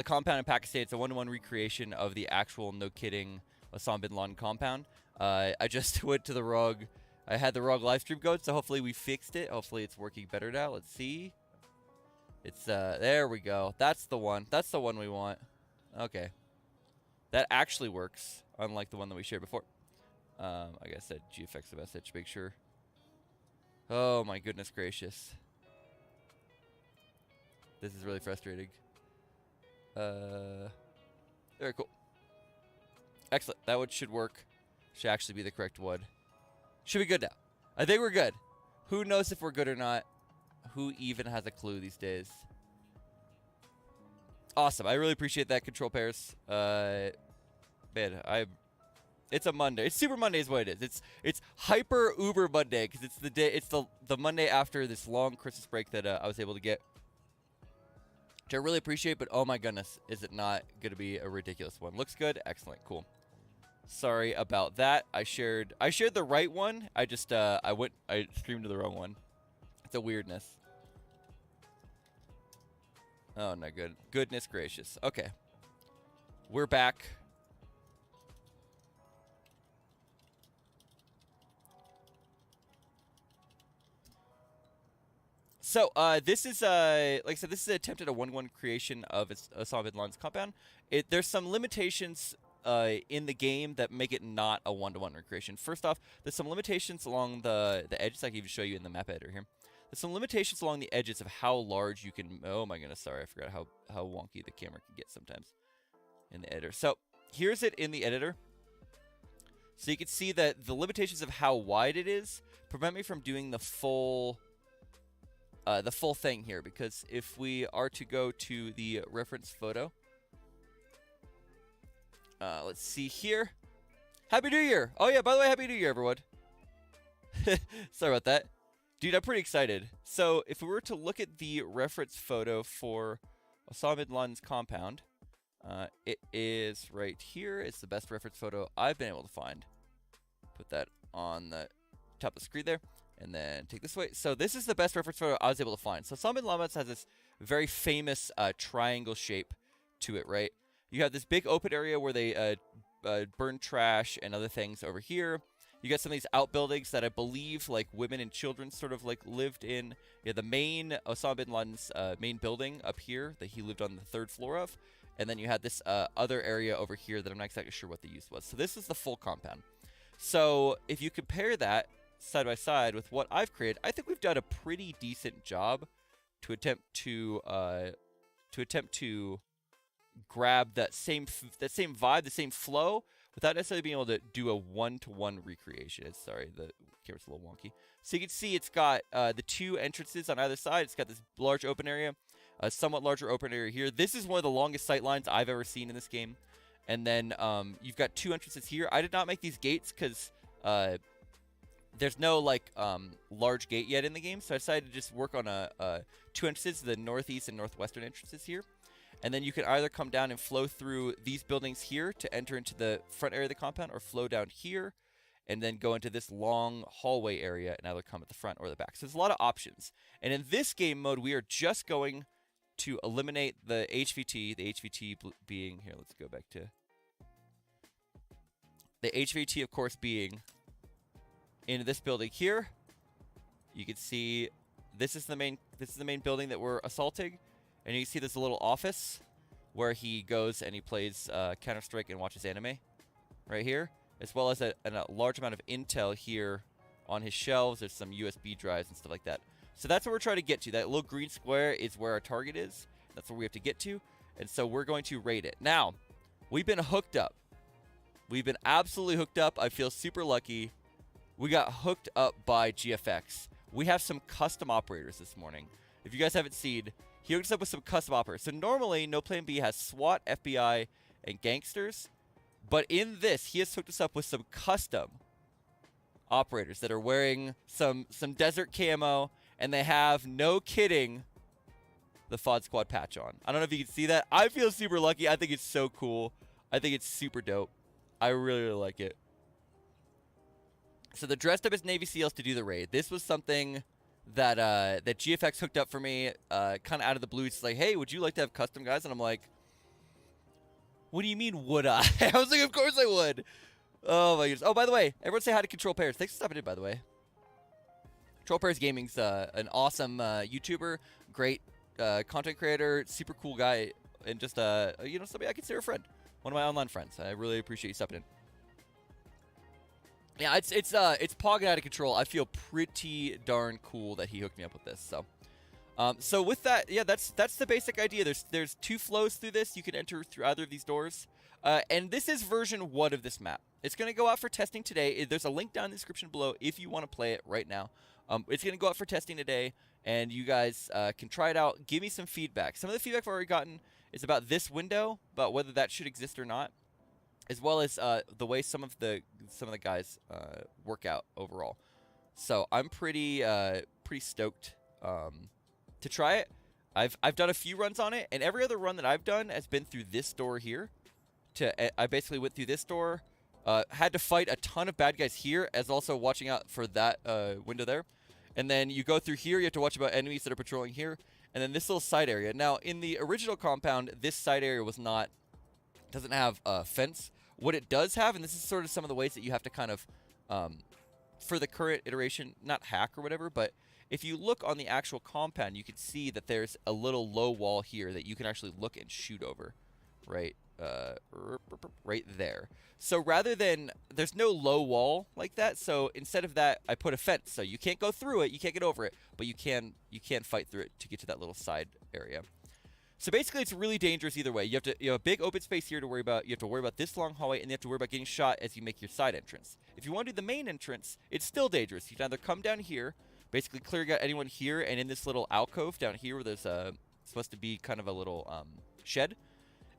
the compound in Pakistan. It's a 1-to-1 recreation of the actual, no kidding, Osama bin Laden compound. I just went to the wrong. I had the wrong live stream going, so hopefully we fixed it. Hopefully it's working better now. Let's see. It's there we go. That's the one. That's the one we want. Okay. That actually works, unlike the one that we shared before. I guess that GFX message. Make sure. Oh my goodness gracious. This is really frustrating. Very cool. Excellent. That one should work. Should actually be the correct one. Should be good now. I think we're good. Who knows if we're good or not? Who even has a clue these days? Awesome. I really appreciate that, control pairs. Man, it's a Monday. It's Super Monday is what it is. It's hyper Uber Monday because it's the day. It's the Monday after this long Christmas break that I was able to get, which I really appreciate. But oh my goodness, is it not going to be a ridiculous one? Looks good. Excellent. Cool. Sorry about that. I shared the right one. I just I streamed to the wrong one. It's a weirdness. Oh no, goodness gracious. Okay. We're back. So, this is, like I said, this is an attempt at a 1-1 creation of Osama bin Laden's compound. There's some limitations in the game that make it not a 1-to-1 recreation. First off, there's some limitations along the edges. I can even show you in the map editor here. There's some limitations along the edges of how large you can... Oh my goodness, sorry, I forgot how wonky the camera can get sometimes in the editor. So, here's it in the editor. So you can see that the limitations of how wide it is prevent me from doing the full thing here, because if we are to go to the reference photo, let's see here. Happy New Year! Oh yeah, by the way, Happy New Year, everyone. Sorry about that. Dude, I'm pretty excited. So if we were to look at the reference photo for Osama bin Laden's compound, it is right here. It's the best reference photo I've been able to find. Put that on the top of the screen there. And then take this way. So this is the best reference photo I was able to find. So Osama bin Laden has this very famous triangle shape to it, right? You have this big open area where they burn trash and other things over here. You got some of these outbuildings that I believe like women and children sort of like lived in. Yeah, the main Osama bin Laden's main building up here that he lived on the 3rd floor of. And then you had this other area over here that I'm not exactly sure what the use was. So this is the full compound. So if you compare that side by side with what I've created, I think we've done a pretty decent job to attempt to grab that same vibe, the same flow, without necessarily being able to do a 1-to-1 recreation. Sorry, the camera's a little wonky. So you can see it's got the 2 entrances on either side. It's got this large open area, a somewhat larger open area here. This is one of the longest sight lines I've ever seen in this game. And then you've got 2 entrances here. I did not make these gates because there's no like large gate yet in the game, so I decided to just work on 2 entrances, the northeast and northwestern entrances here. And then you can either come down and flow through these buildings here to enter into the front area of the compound, or flow down here and then go into this long hallway area and either come at the front or the back. So there's a lot of options. And in this game mode, we are just going to eliminate the HVT, being, here, let's go back to, the HVT, of course, being into this building here. You can see this is the main building that we're assaulting, and you can see there's a little office where he goes and he plays Counter-Strike and watches anime right here, as well as a large amount of intel here on his shelves. There's some USB drives and stuff like that. So that's what we're trying to get to. That little green square is where our target is. That's where we have to get to, and so we're going to raid it. Now, we've been hooked up. We've been absolutely hooked up. I feel super lucky. We got hooked up by GFX. We have some custom operators this morning. If you guys haven't seen, he hooked us up with some custom operators. So normally, No Plan B has SWAT, FBI, and gangsters. But in this, he has hooked us up with some custom operators that are wearing some desert camo, and they have, no kidding, the FoddSquad patch on. I don't know if you can see that. I feel super lucky. I think it's so cool. I think it's super dope. I really, really like it. So they're dressed up as Navy SEALs to do the raid. This was something that that GFX hooked up for me, kind of out of the blue. It's like, hey, would you like to have custom guys? And I'm like, What do you mean, would I? I was like, of course I would. Oh, my goodness. Oh, by the way, everyone say hi to Control Pairs. Thanks for stopping in, by the way. Control Pairs Gaming's an awesome YouTuber, great content creator, super cool guy, and just, you know, somebody I consider a friend. One of my online friends. I really appreciate you stepping in. Yeah, it's pogging out of control. I feel pretty darn cool that he hooked me up with this. So with that, yeah, that's the basic idea. There's 2 flows through this. You can enter through either of these doors. And this is version 1 of this map. It's going to go out for testing today. There's a link down in the description below if you want to play it right now. It's going to go out for testing today, and you guys can try it out. Give me some feedback. Some of the feedback I've already gotten is about this window, about whether that should exist or not, as well as the way some of the guys work out overall. So I'm pretty stoked to try it. I've done a few runs on it, and every other run that I've done has been through this door here. I basically went through this door, had to fight a ton of bad guys here, as also watching out for that window there. And then you go through here, you have to watch about enemies that are patrolling here, and then this little side area. Now, in the original compound, this side area doesn't have a fence. What it does have, and this is sort of some of the ways that you have to kind of, for the current iteration, not hack or whatever, but if you look on the actual compound, you can see that there's a little low wall here that you can actually look and shoot over, right? Right there. So rather than, there's no low wall like that, so instead of that, I put a fence. So you can't go through it, you can't get over it, but you can fight through it to get to that little side area. So basically, it's really dangerous either way. You have a big open space here to worry about. You have to worry about this long hallway, and you have to worry about getting shot as you make your side entrance. If you want to do the main entrance, it's still dangerous. You can either come down here, basically clear out anyone here, and in this little alcove down here where there's supposed to be kind of a little shed,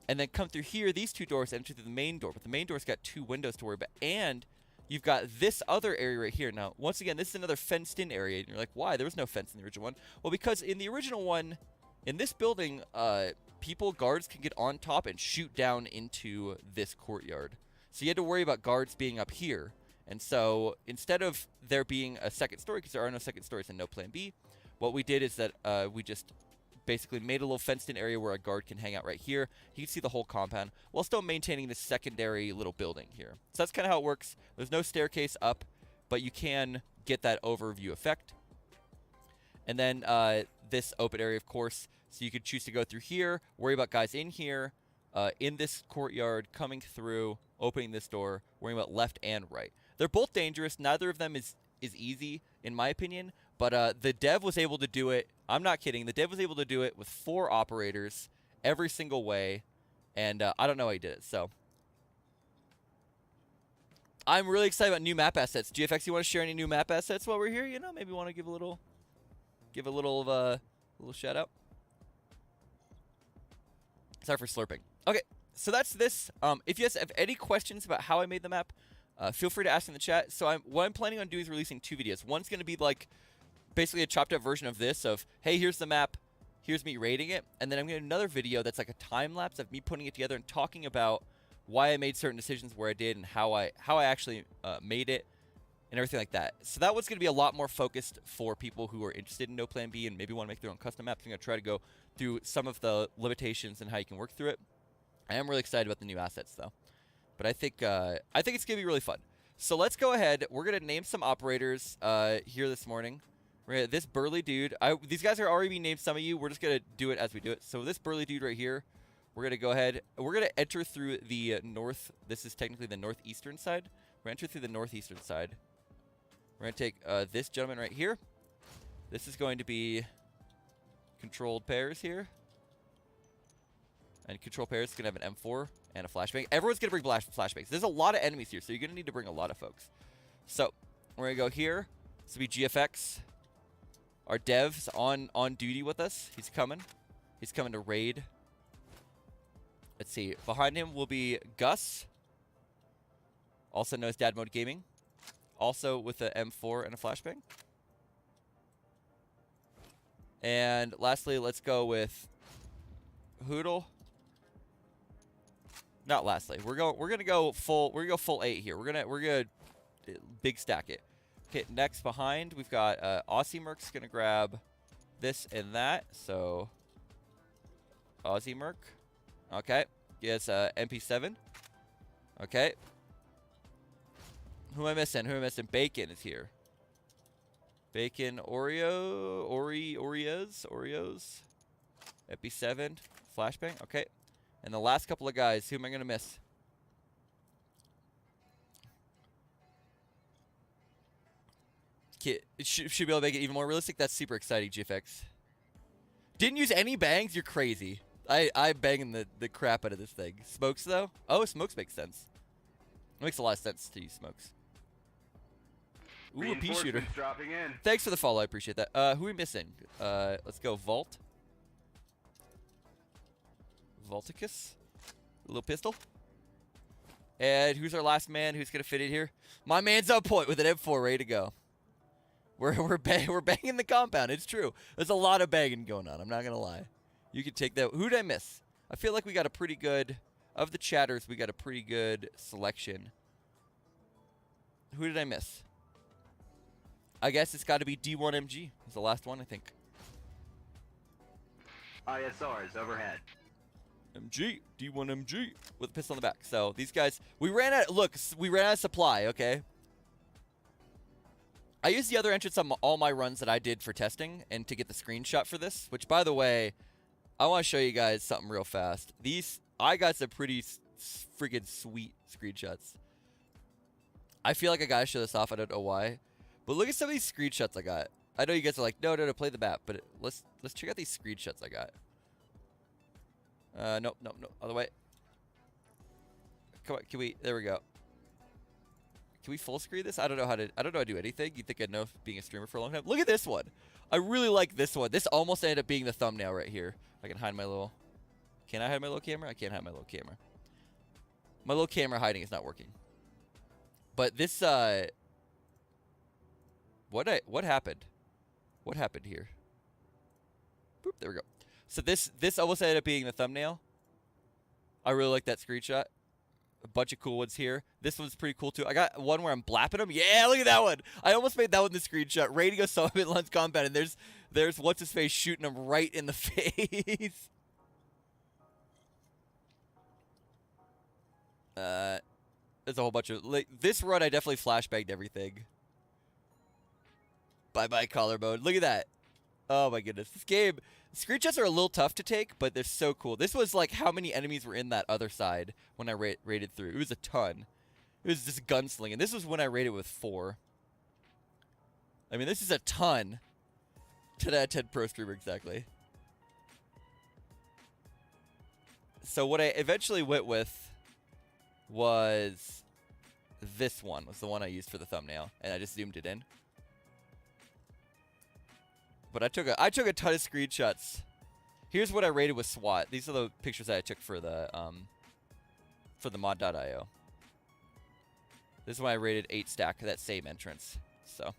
and then come through here, these 2 doors, enter through the main door. But the main door's got 2 windows to worry about, and you've got this other area right here. Now, once again, this is another fenced-in area, and you're like, why? There was no fence in the original one. Well, because in the original one, in this building, guards can get on top and shoot down into this courtyard. So you had to worry about guards being up here. And so instead of there being a second story, because there are no second stories and no plan B, what we did is that we just basically made a little fenced-in area where a guard can hang out right here. You can see the whole compound while still maintaining this secondary little building here. So that's kind of how it works. There's no staircase up, but you can get that overview effect. And then this open area, of course, so you could choose to go through here, worry about guys in here, in this courtyard, coming through, opening this door, worrying about left and right. They're both dangerous. Neither of them is easy, in my opinion, but the dev was able to do it. I'm not kidding. The dev was able to do it with 4 operators every single way, and I don't know how he did it, so. I'm really excited about new map assets. GFX, you want to share any new map assets while we're here? You know, maybe want to give a little shout out. Sorry for slurping. Okay, so that's this. If you guys have any questions about how I made the map, feel free to ask in the chat. So what I'm planning on doing is releasing 2 videos. One's going to be like basically a chopped up version of this of, hey, here's the map, here's me rating it. And then I'm going to do another video that's like a time lapse of me putting it together and talking about why I made certain decisions where I did and how I actually made it and everything like that. So that one's going to be a lot more focused for people who are interested in No Plan B and maybe want to make their own custom maps. I'm going to try to go through some of the limitations and how you can work through it. I am really excited about the new assets, though. But I think it's going to be really fun. So let's go ahead. We're going to name some operators here this morning. This burly dude. These guys are already being named, some of you. We're just going to do it as we do it. So this burly dude right here, we're going to go ahead. We're going to enter through the north. This is technically the northeastern side. We're going to enter through the northeastern side. We're going to take this gentleman right here. This is going to be controlled pairs here. And control pairs is going to have an M4 and a flashbang. Everyone's going to bring flashbangs. There's a lot of enemies here, so you're going to need to bring a lot of folks. So we're going to go here. This will be GFX. Our dev's on duty with us. He's coming. He's coming to raid. Let's see. Behind him will be Gus, also known as Dad Mode Gaming, also with a M4 and a flashbang. And lastly, let's go with Hoodle. Not lastly. We're gonna go full 8 here. We're gonna big stack it. Okay, next behind we've got Aussie Merc's gonna grab this and that. So Aussie Merc. Okay. Yes, MP7. Okay. Who am I missing? Who am I missing? Bacon is here. Bacon, Oreos. MP7, flashbang. Okay. And the last couple of guys, who am I going to miss? Should be able to make it even more realistic. That's super exciting, GFX. Didn't use any bangs? You're crazy. I'm banging the crap out of this thing. Smokes, though? Oh, smokes makes sense. It makes a lot of sense to use smokes. Ooh, a pea shooter. Dropping in. Thanks for the follow. I appreciate that. Who are we missing? Let's go Vault. Volticus. A little pistol. And who's our last man? Who's going to fit in here? My man's on point with an M4 ready to go. We're banging the compound. It's true. There's a lot of banging going on. I'm not going to lie. You can take that. Who did I miss? I feel like we got a pretty good... Of the chatters, we got a pretty good selection. Who did I miss? I guess it's got to be D1MG. It's the last one, I think. ISRs overhead. MG, D1MG with a pistol on the back. So these guys, we ran out. Look, we ran out of supply. Okay. I used the other entrance on all my runs that I did for testing and to get the screenshot for this. Which, by the way, I want to show you guys something real fast. I got some pretty freaking sweet screenshots. I feel like I gotta show this off. I don't know why, but look at some of these screenshots I got. I know you guys are like, no, play the map, but let's check out these screenshots I got. No, other way. Come on, can we? There we go. Can we full screen this? I don't know how to do anything. You think I'd know being a streamer for a long time? Look at this one. I really like this one. This almost ended up being the thumbnail right here. I can hide my little. Can I hide my little camera? I can't hide my little camera. My little camera hiding is not working. But this what happened? What happened here? Boop, there we go. So this almost ended up being the thumbnail. I really like that screenshot. A bunch of cool ones here. This one's pretty cool too. I got one where I'm blapping them. Yeah, look at that one. I almost made that one the screenshot. Radio Summit Laden Compound, and there's what's his face shooting him right in the face. There's a whole bunch of this run. I definitely flashbanged everything. Bye collar mode. Look at that. Oh my goodness, this game. Screenshots are a little tough to take, but they're so cool. This was like how many enemies were in that other side when I raided through. It was a ton. It was just gunslinging. This was when I raided with 4. I mean, this is a ton. To that 10 pro streamer exactly. So what I eventually went with was this one. Was the one I used for the thumbnail, and I just zoomed it in. But I took a ton of screenshots. Here's what I rated with SWAT. These are the pictures that I took for the mod.io. This is when I rated 8 stack that same entrance. So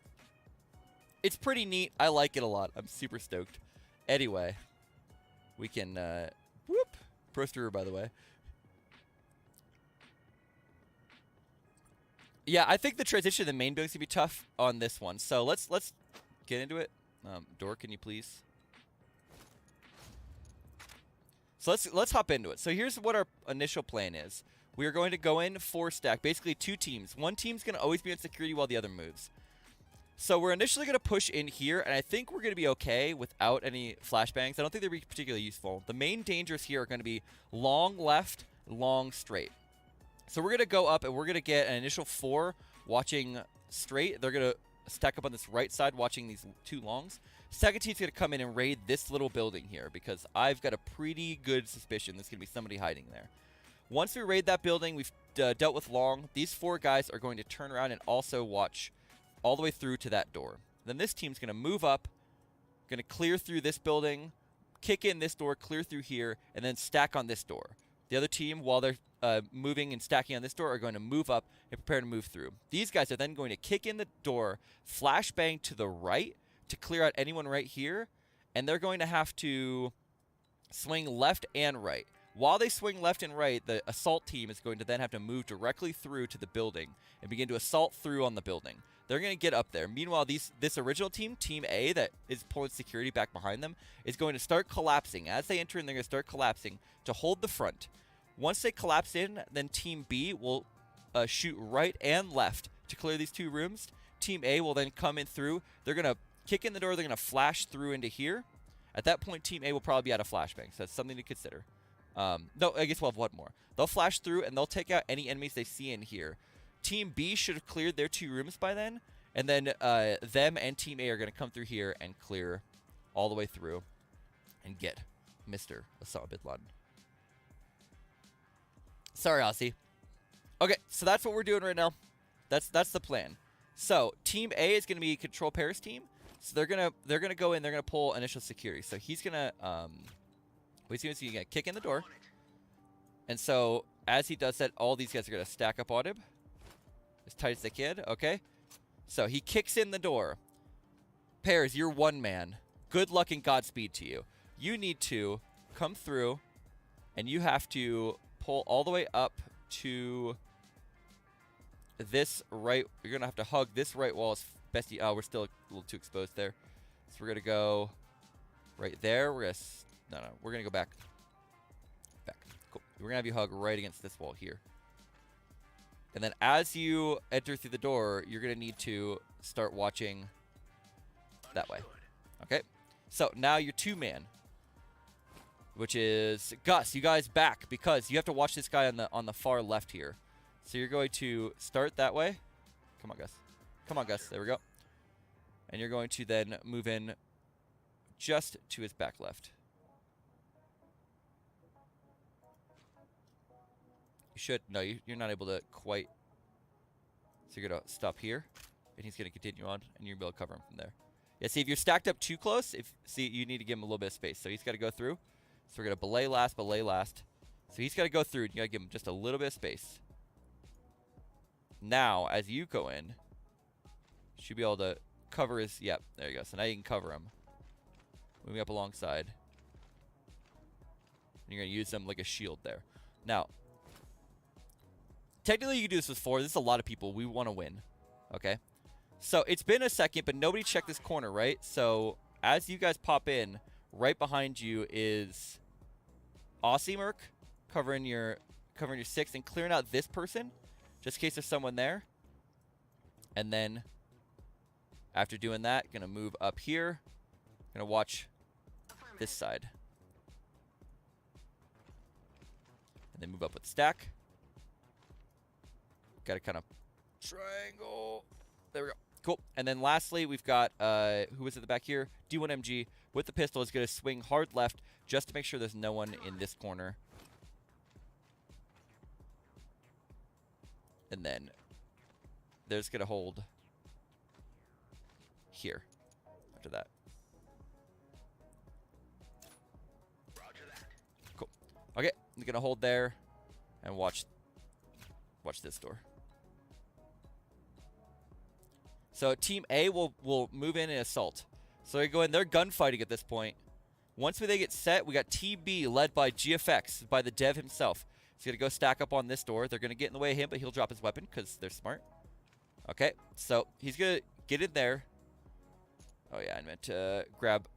it's pretty neat. I like it a lot. I'm super stoked. Anyway, we can whoop pro streamer, by the way. Yeah, I think the transition to the main building is gonna be tough on this one. So let's get into it. Door, can you please? So let's hop into it. So here's what our initial plan is. We are going to go in 4 stack, basically 2 teams. One team's going to always be on security while the other moves. So we're initially going to push in here, and I think we're going to be okay without any flashbangs. I don't think they'll be particularly useful. The main dangers here are going to be long left, long straight. So we're going to go up, and we're going to get an initial 4 watching straight. They're going to stack up on this right side watching these 2 longs. Second team's going to come in and raid this little building here because I've got a pretty good suspicion there's going to be somebody hiding there. Once we raid that building, we've dealt with long. These 4 guys are going to turn around and also watch all the way through to that door. Then this team's going to move up, going to clear through this building, kick in this door, clear through here, and then stack on this door. The other team, while they're moving and stacking on this door, are going to move up and prepare to move through. These guys are then going to kick in the door, flashbang to the right to clear out anyone right here, and they're going to have to swing left and right. While they swing left and right, the assault team is going to then have to move directly through to the building and begin to assault through on the building. They're going to get up there. Meanwhile, this original team, Team A, that is pulling security back behind them, is going to start collapsing. As they enter in, they're going to start collapsing to hold the front. Once they collapse in, then Team B will shoot right and left to clear these 2 rooms. Team A will then come in through. They're going to kick in the door. They're going to flash through into here. At that point, Team A will probably be out of flashbang, so that's something to consider. No, I guess we'll have one more. They'll flash through, and they'll take out any enemies they see in here. Team B should have cleared their 2 rooms by then, and then them and Team A are going to come through here and clear all the way through and get Mr. Osama bin Laden. Sorry, Aussie. Okay, so that's what we're doing right now. That's the plan. So Team A is going to be Control Paris team. So they're gonna go in. They're gonna pull initial security. So he's gonna he's gonna kick in the door. And so as he does that, all these guys are gonna stack up on him as tight as they can. Okay. So he kicks in the door. Paris, you're 1 man. Good luck and Godspeed to you. You need to come through, and you have to pull all the way up to this right. You're gonna have to hug this right wall as best you. Oh, we're still a little too exposed there, so we're gonna go right there. We're gonna we're gonna go back. Cool. We're gonna have you hug right against this wall here, and then as you enter through the door, you're gonna need to start watching that way. Okay. So now you're 2 man, which is Gus. You guys back because you have to watch this guy on the far left here. So you're going to start that way. Come on, Gus. Come on, Gus. There we go. And you're going to then move in just to his back left. You should. No, you're not able to quite. So you're going to stop here. And he's going to continue on. And you're going to be able to cover him from there. Yeah, see, if you're stacked up too close, you need to give him a little bit of space. So he's got to go through. So we're going to belay last. So he's got to go through. You got to give him just a little bit of space. Now, as you go in, you should be able to cover his... Yep, there you go. So now you can cover him. Moving up alongside. And you're going to use him like a shield there. Now, technically you can do this with 4. This is a lot of people. We want to win. Okay? So it's been a second, but nobody checked this corner, right? So as you guys pop in, right behind you is Aussie Merc covering your 6 and clearing out this person, just in case there's someone there. And then after doing that, gonna move up here. Gonna watch this side. And then move up with stack. Gotta kind of triangle. There we go. Cool. And then lastly, we've got, who is at the back here? D1MG with the pistol is going to swing hard left just to make sure there's no one in this corner. And then they're just going to hold here after that. Roger that. Cool. Okay. They're going to hold there and watch this door. So Team A will move in and assault. So they go in. They're gunfighting at this point. Once they get set, we got Team B led by GFX, by the dev himself. He's going to go stack up on this door. They're going to get in the way of him, but he'll drop his weapon because they're smart. Okay, so he's going to get in there. Oh, yeah, I meant to grab...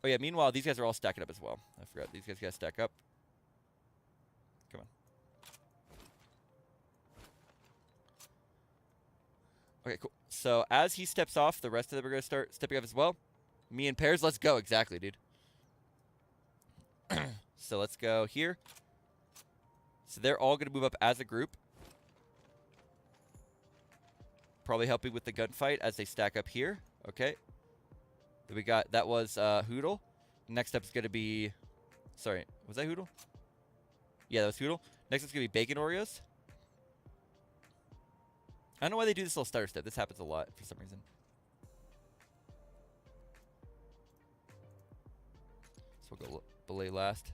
Oh, yeah, meanwhile, these guys are all stacking up as well. I forgot. These guys got to stack up. Come on. Okay, cool. So as he steps off, the rest of them are going to start stepping up as well. Me and Pairs, let's go. Exactly, dude. So let's go here. So they're all going to move up as a group. Probably helping with the gunfight as they stack up here. Okay. Then we got, that was Hoodle. Next up is going to be, sorry, was that Hoodle? Yeah, that was Hoodle. Next is going to be Bacon Oreos. I don't know why they do this little stutter step. This happens a lot for some reason. So we'll go belay last.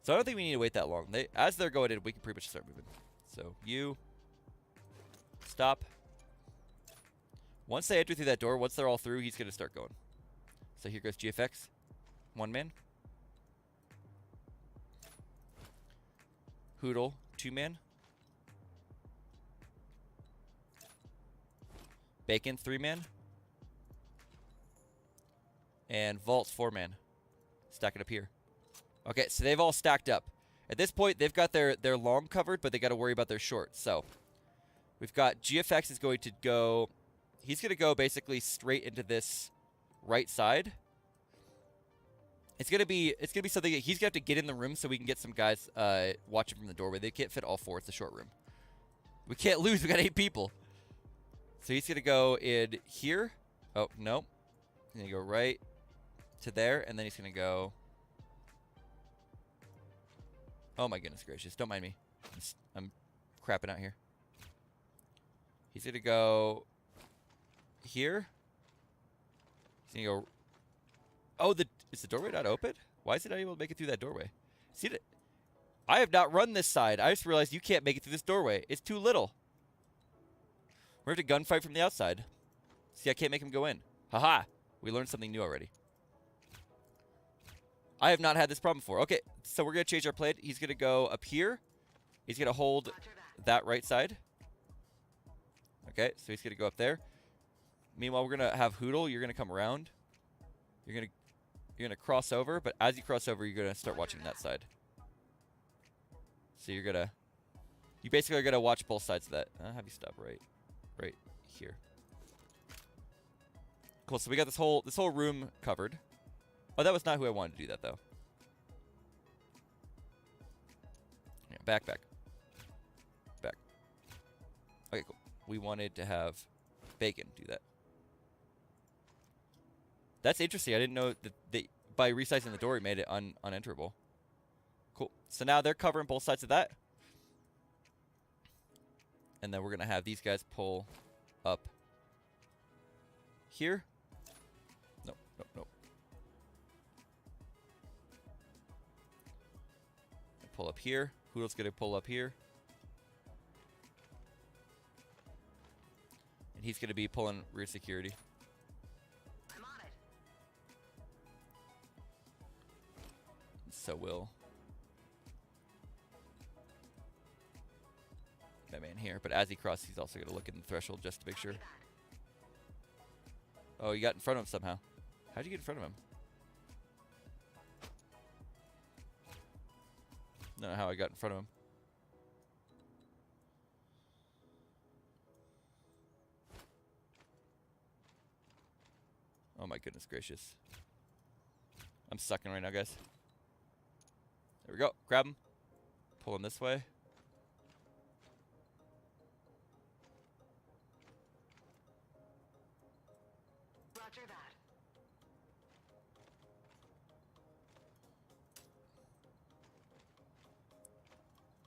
So I don't think we need to wait that long. As they're going in, we can pretty much start moving. So you stop. Once they enter through that door, once they're all through, he's going to start going. So here goes GFX. 1 man. Hoodle, 2 man. Bacon, 3 man. And vaults 4-man. Stack it up here. Okay, so they've all stacked up. At this point, they've got their long covered, but they got to worry about their short. So we've got GFX is going to go. He's going to go basically straight into this right side. It's gonna be something that he's gonna have to get in the room so we can get some guys watching from the doorway. They can't fit all 4. It's a short room. We can't lose. We got 8 people. So he's gonna go in here. Oh no, he's gonna go right to there, and then he's gonna go. Oh my goodness gracious! Don't mind me. I'm crapping out here. He's gonna go here. He's gonna go. Oh, is the doorway not open? Why is it not able to make it through that doorway? See that? I have not run this side. I just realized you can't make it through this doorway. It's too little. We're going to gunfight from the outside. See, I can't make him go in. Haha. We learned something new already. I have not had this problem before. Okay, so we're going to change our plan. He's going to go up here. He's going to hold that right side. Okay, so he's going to go up there. Meanwhile, we're going to have Hoodle. You're going to come around. You're gonna cross over, but as you cross over, you're gonna start watching that side. So you basically are gonna watch both sides of that. I'll have you stop right here. Cool. So we got this whole room covered. Oh, that was not who I wanted to do that though. Yeah, back. Okay, cool. We wanted to have Bacon do that. That's interesting. I didn't know that by resizing the door, it made it unenterable. Cool. So now they're covering both sides of that. And then we're going to have these guys pull up here. Nope. Pull up here. Hoodle's going to pull up here. And he's going to be pulling rear security. So will that man here. But as he crosses, he's also going to look in the threshold just to make sure. Oh, you got in front of him somehow. How'd you get in front of him? Don't know how I got in front of him. Oh my goodness gracious. I'm sucking right now, guys. There we go. Grab him. Pull him this way. Roger that.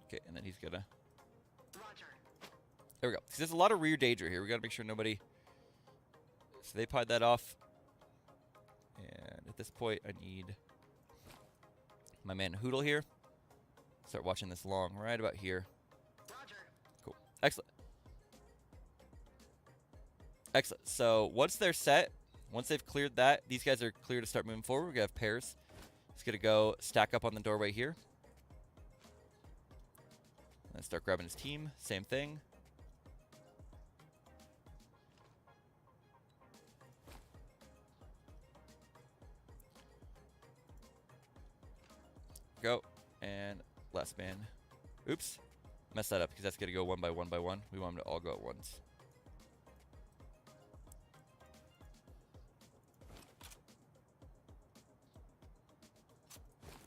Okay, and then he's gonna. Roger. There we go. There's a lot of rear danger here. We gotta make sure nobody. So they pied that off. And at this point, I need my man Hoodle here. Start watching this long right about here. Roger. Cool. Excellent. Excellent. So once they're set, once they've cleared that, these guys are clear to start moving forward. We're gonna have pairs. He's gonna go stack up on the doorway here. And start grabbing his team. Same thing. Go. And last man. Oops. Messed that up because that's going to go one by one by one. We want them to all go at once.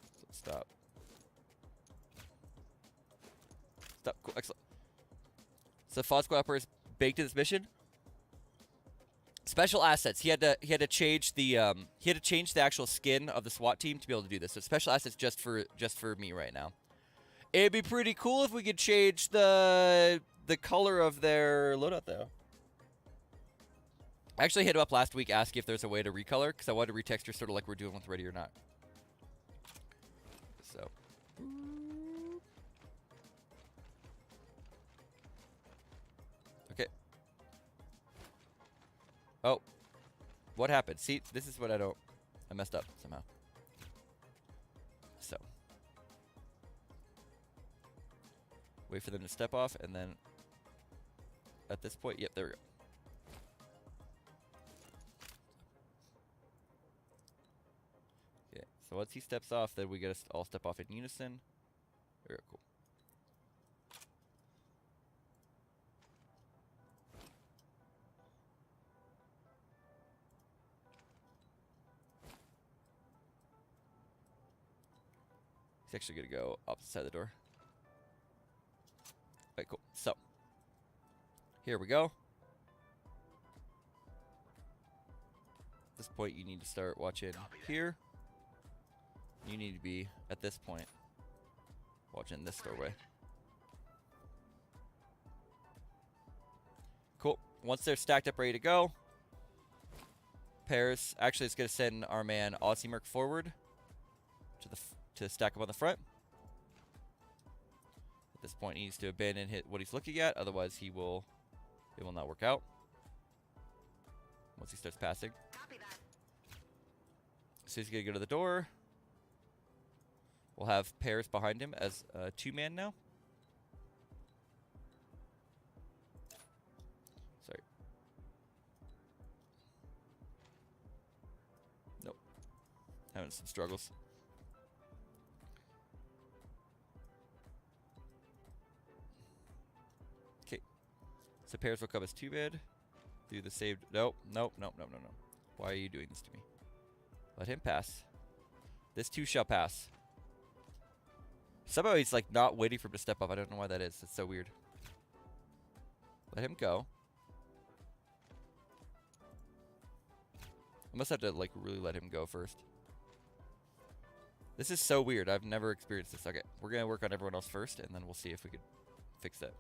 So stop. Stop. Cool. Excellent. So FoddSquad operator is baked in this mission. Special assets. He had to change the actual skin of the SWAT team to be able to do this. So special assets just for me right now. It'd be pretty cool if we could change the color of their loadout though. I actually hit him up last week asking if there's a way to recolor because I wanted to retexture sort of like we're doing with Ready or Not. So. Okay. Oh. What happened? See, this is what I messed up somehow. So. Wait for them to step off, and then at this point, yep, there we go. So once he steps off, then we gotta all step off in unison. Very cool. He's actually gonna go opposite side of the door. Alright, cool. So here we go. At this point, you need to start watching here. You need to be, at this point, watching this doorway. Cool. Once they're stacked up, ready to go, Paris actually is going to send our man Aussie Merc forward to stack up on the front. At this point, he needs to abandon what he's looking at, otherwise it will not work out. Once he starts passing. Copy that. So he's going to go to the door. We'll have Paris behind him as a 2-man now. Sorry. Nope. Having some struggles. Okay. So Paris will come as 2-man. Do the saved. Nope. Nope. Nope. Nope. Nope. Nope. Why are you doing this to me? Let him pass. This too shall pass. Somehow he's like not waiting for him to step up. I don't know why that is. It's so weird. Let him go. I must have to like really let him go first. This is so weird. I've never experienced this. Okay, we're gonna work on everyone else first, and then we'll see if we could fix that.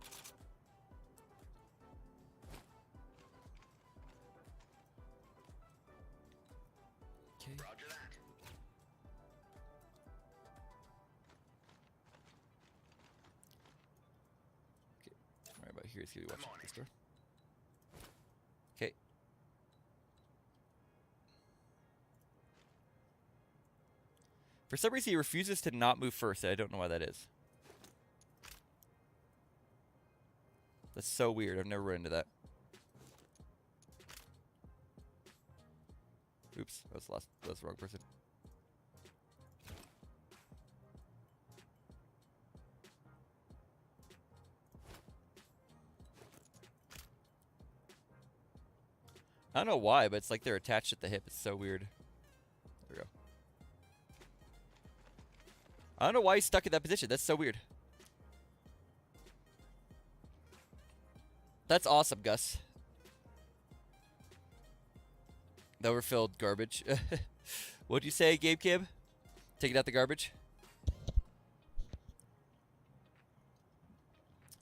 Okay. Roger that. Right about here, he's gonna be watching this door. Okay. For some reason, he refuses to not move first. I don't know why that is. That's so weird. I've never run into that. Oops, that's the wrong person. I don't know why, but it's like they're attached at the hip. It's so weird. There we go. I don't know why he's stuck in that position. That's so weird. That's awesome, Gus. The overfilled garbage. What'd you say, Gabe Kib? Taking out the garbage?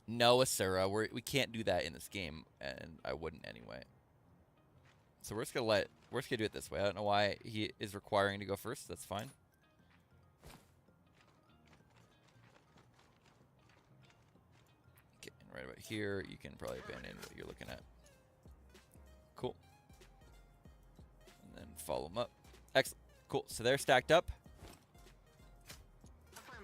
No, Asura. We can't do that in this game, and I wouldn't anyway. So we're just gonna do it this way. I don't know why he is requiring to go first. That's fine. Okay, and right about here, you can probably abandon what you're looking at. Cool. And then follow them up. Excellent. Cool. So they're stacked up.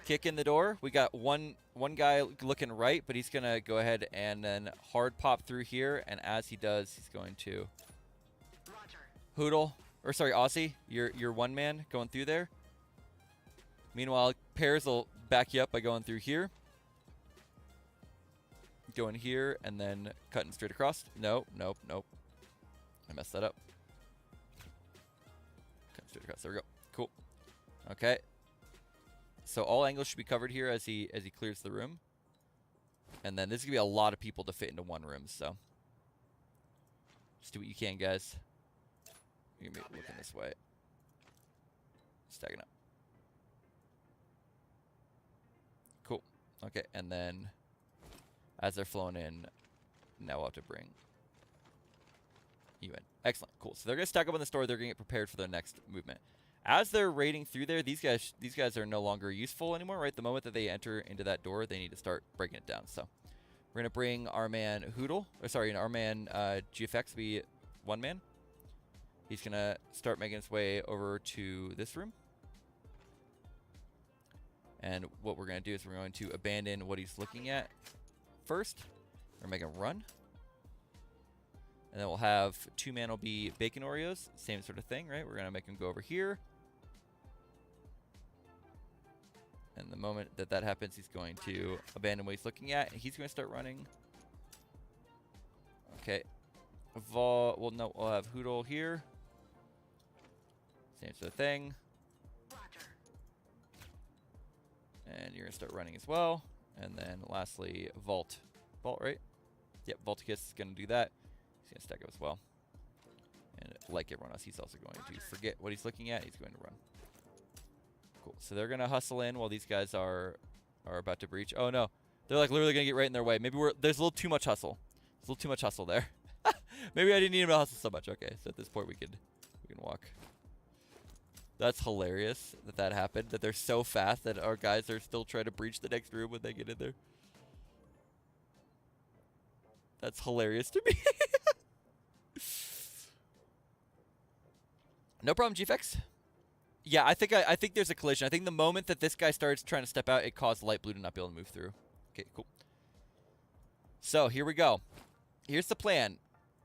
Kick in the door. We got one guy looking right, but he's gonna go ahead and then hard pop through here. And as he does, he's going to Hoodle, or sorry, Aussie, you're 1-man going through there. Meanwhile, Pairs will back you up by going through here. Going here, and then cutting straight across. Nope, nope, nope. I messed that up. Cutting straight across. There we go. Cool. Okay. So all angles should be covered here as he clears the room. And then there's going to be a lot of people to fit into one room, so just do what you can, guys. You're going to be looking this way. Stacking up. Cool. Okay, and then as they're flowing in, now we'll have to bring you in. Excellent. Cool. So they're going to stack up on the store. They're going to get prepared for their next movement. As they're raiding through there, these guys are no longer useful anymore, right? The moment that they enter into that door, they need to start breaking it down. So we're going to bring our man Hoodle, or sorry, our man GFX be 1-man. He's going to start making his way over to this room. And what we're going to do is we're going to abandon what he's looking at first. We're going to make him run. And then we'll have 2-man will be Bacon Oreos. Same sort of thing, right? We're going to make him go over here. And the moment that that happens, he's going to abandon what he's looking at, and he's going to start running. Okay. Well, no, we'll have Hoodle here. Same sort of thing. Roger. And you're going to start running as well. And then lastly, Vault. Vault, right? Yep, Volticus is going to do that. He's going to stack up as well. And like everyone else, he's also going to forget what he's looking at. He's going to run. Cool. So they're going to hustle in while these guys are about to breach. Oh, no. They're like literally going to get right in their way. Maybe there's a little too much hustle. There's a little too much hustle there. Maybe I didn't need him to hustle so much. Okay, so at this point we can walk. That's hilarious that happened. That they're so fast that our guys are still trying to breach the next room when they get in there. That's hilarious to me. No problem, GFX. Yeah, I think there's a collision. I think the moment that this guy starts trying to step out, it caused light blue to not be able to move through. Okay, cool. So here we go. Here's the plan.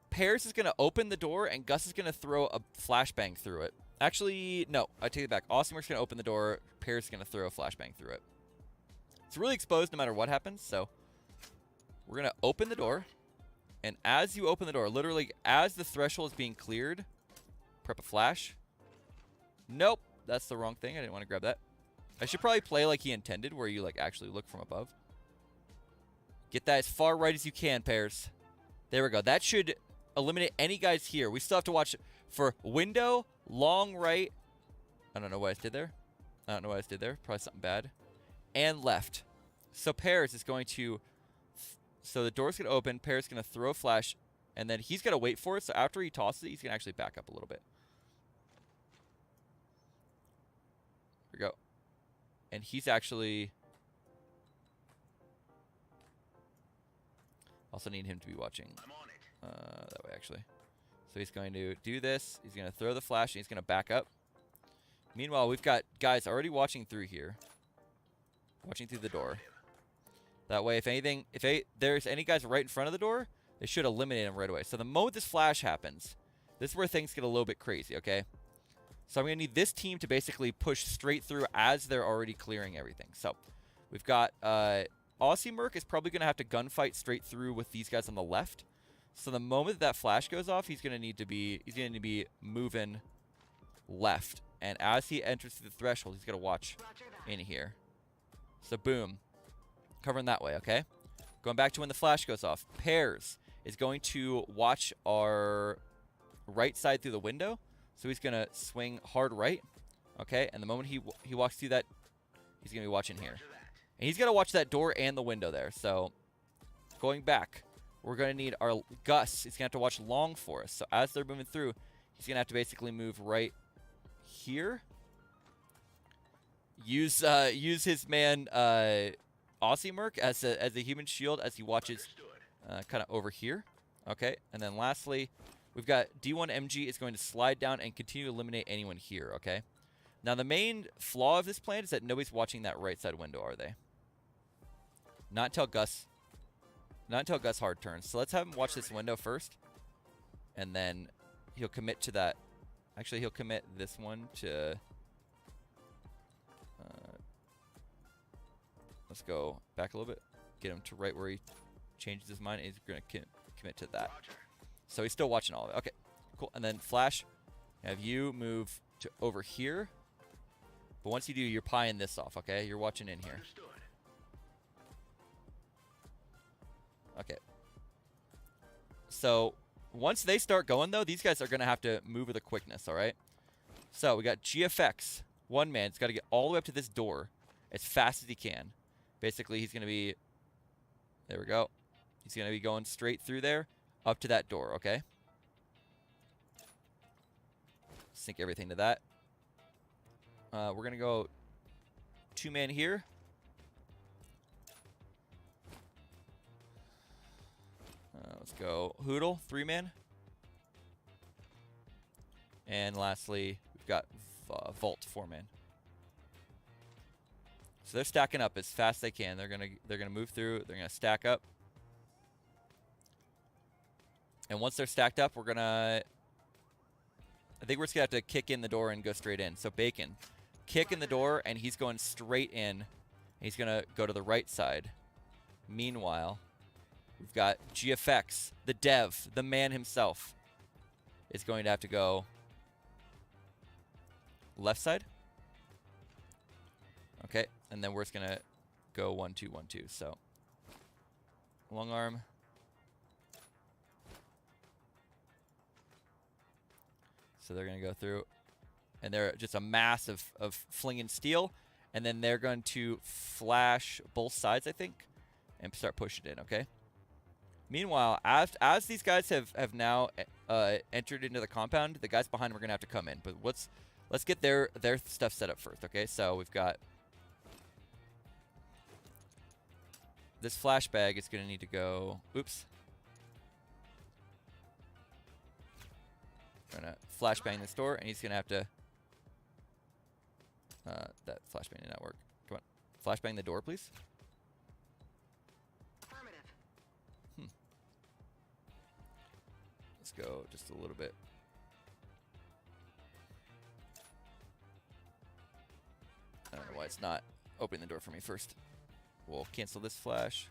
Paris is going to open the door, and Gus is going to throw a flashbang through it. Actually, no. I take it back. Awesomework's going to open the door. Paris is going to throw a flashbang through it. It's really exposed no matter what happens, so we're going to open the door. And as you open the door, literally as the threshold is being cleared, prep a flash. Nope. That's the wrong thing. I didn't want to grab that. I should probably play like he intended, where you like actually look from above. Get that as far right as you can, Pairs. There we go. That should eliminate any guys here. We still have to watch for window, long right. I don't know what I did there. Probably something bad. And left. So Pairs is going to... So the door's going to open. Pairs is going to throw a flash. And then he's going to wait for it. So after he tosses it, he's going to actually back up a little bit. Here we go. And he's actually... Also need him to be watching I'm on it. that way, actually. So he's going to do this. He's going to throw the flash, and he's going to back up. Meanwhile, we've got guys already watching through here. Watching through the door. That way, if anything, there's any guys right in front of the door, they should eliminate him right away. So the moment this flash happens, this is where things get a little bit crazy, okay? So I'm going to need this team to basically push straight through as they're already clearing everything. So we've got... Aussie Merc is probably going to have to gunfight straight through with these guys on the left. So the moment that flash goes off, he's going to need to be moving left. And as he enters through the threshold, he's going to watch in here. So boom. Covering that way, okay? Going back to when the flash goes off. Pairs is going to watch our right side through the window. So he's going to swing hard right. Okay? And the moment he walks through that, he's going to be watching here. And he's going to watch that door and the window there. So, going back, we're going to need our Gus. He's going to have to watch long for us. So, as they're moving through, he's going to have to basically move right here. Use his man, Aussie Merc as a human shield as he watches kind of over here. Okay, and then lastly, we've got D1MG is going to slide down and continue to eliminate anyone here, okay? Now, the main flaw of this plan is that nobody's watching that right side window, are they? Not until Gus hard turns. So let's have him watch this window first. And then he'll commit to that. Actually, he'll commit this one to... let's go back a little bit. Get him to right where he changes his mind. And he's going to commit to that. So he's still watching all of it. Okay, cool. And then Flash, have you move to over here. But once you do, you're pieing this off, okay? You're watching in here. Okay. So, once they start going, though, these guys are going to have to move with a quickness, all right? So, we got GFX. One man. He's got to get all the way up to this door as fast as he can. Basically, he's going to be... There we go. He's going to be going straight through there up to that door, okay? Sync everything to that. We're going to go two-man here. Let's go Hoodle, three-man. And lastly, we've got Vault, four-man. So they're stacking up as fast as they can. They're gonna move through. They're gonna stack up. And once they're stacked up, we're gonna... I think we're just gonna have to kick in the door and go straight in. So Bacon, kick in the door, and he's going straight in He's going to go to the right side. Meanwhile, we've got GFX, the dev, the man himself, is going to have to go left side. Okay, and then we're just going to go 1, 2, 1, 2. So, long arm. So they're going to go through, and they're just a mass of flinging steel, and then they're going to flash both sides, I think, and start pushing it in, okay? Meanwhile, as these guys have now entered into the compound, the guys behind them are going to have to come in. But let's get their stuff set up first, okay? So we've got this flashbang is going to need to go, oops. We're going to flashbang this door, and he's going to have to, that flashbang did not work. Come on, flashbang the door, please. Affirmative. Let's go just a little bit. I don't know why it's not opening the door for me first. We'll cancel this flash.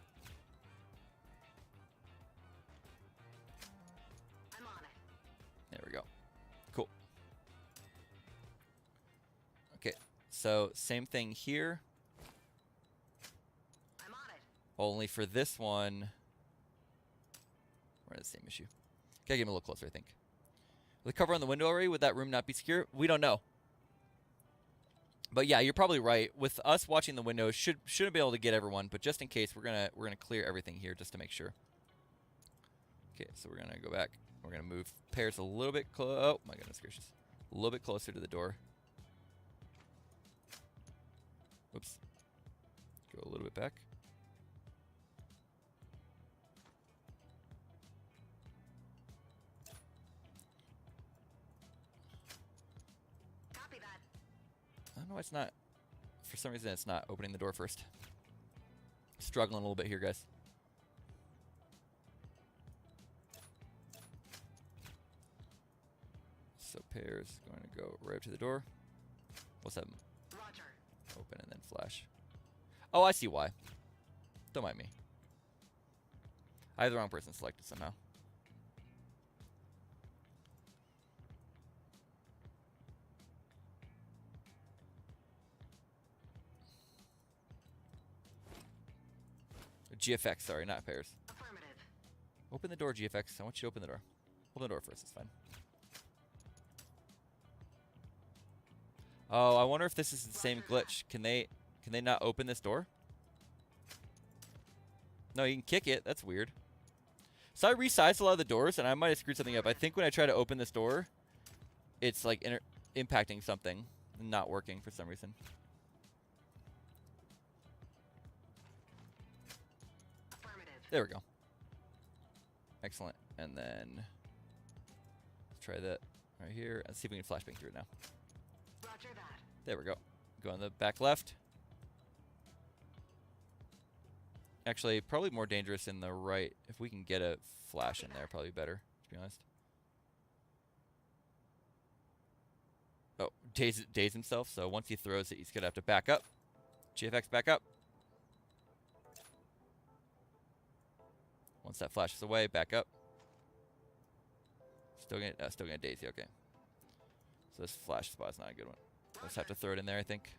I'm on it. There we go. Cool. Okay, so same thing here. I'm on it. Only for this one, we're in the same issue. Gotta get him a little closer, I think. With the cover on the window already, would that room not be secure? We don't know. But yeah, you're probably right. With us watching the windows, shouldn't be able to get everyone, but just in case, we're gonna clear everything here just to make sure. Okay, so we're gonna go back. We're gonna move pairs a little bit oh my goodness gracious. A little bit closer to the door. Whoops. Go a little bit back. Copy that. I don't know why it's not, for some reason it's not opening the door first. Struggling a little bit here, guys. So pairs going to go right up to the door. What's that? Roger. Open and then flash. Oh, I see why. Don't mind me. I have the wrong person selected somehow. GFX, sorry, not pairs. Affirmative. Open the door, GFX. I want you to open the door. Open the door first, it's fine. Oh, I wonder if this is the same glitch. Can they not open this door? No, you can kick it. That's weird. So I resized a lot of the doors, and I might have screwed something up. I think when I try to open this door, it's like impacting something and not working for some reason. Affirmative. There we go. Excellent. And then let's try that right here. Let's see if we can flashbang through it now. Roger that. There we go. Go on the back left. Actually, probably more dangerous in the right. If we can get a flash in there, probably better, to be honest. Oh, daze himself. So once he throws it, he's going to have to back up. GFX back up. Once that flashes away, back up. Still gonna daze you. Okay. So this flash spot is not a good one. Let's have to throw it in there, I think.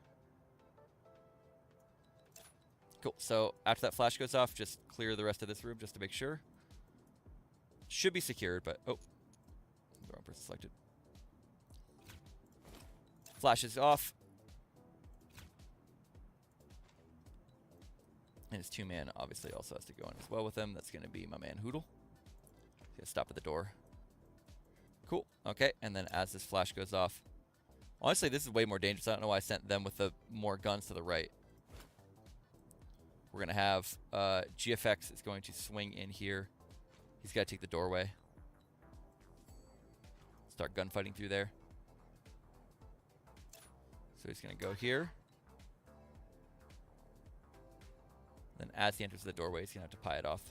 Cool. So after that flash goes off, just clear the rest of this room just to make sure. Should be secured, but oh, the wrong person selected. Flash is off. And his 2-man obviously also has to go in as well with him. That's going to be my man Hoodle. He's going to stop at the door. Cool. Okay. And then as this flash goes off, honestly, this is way more dangerous. I don't know why I sent them with the more guns to the right. We're going to have GFX is going to swing in here. He's got to take the doorway. Start gunfighting through there. So he's going to go here. Then as he enters the doorway, he's going to have to pry it off.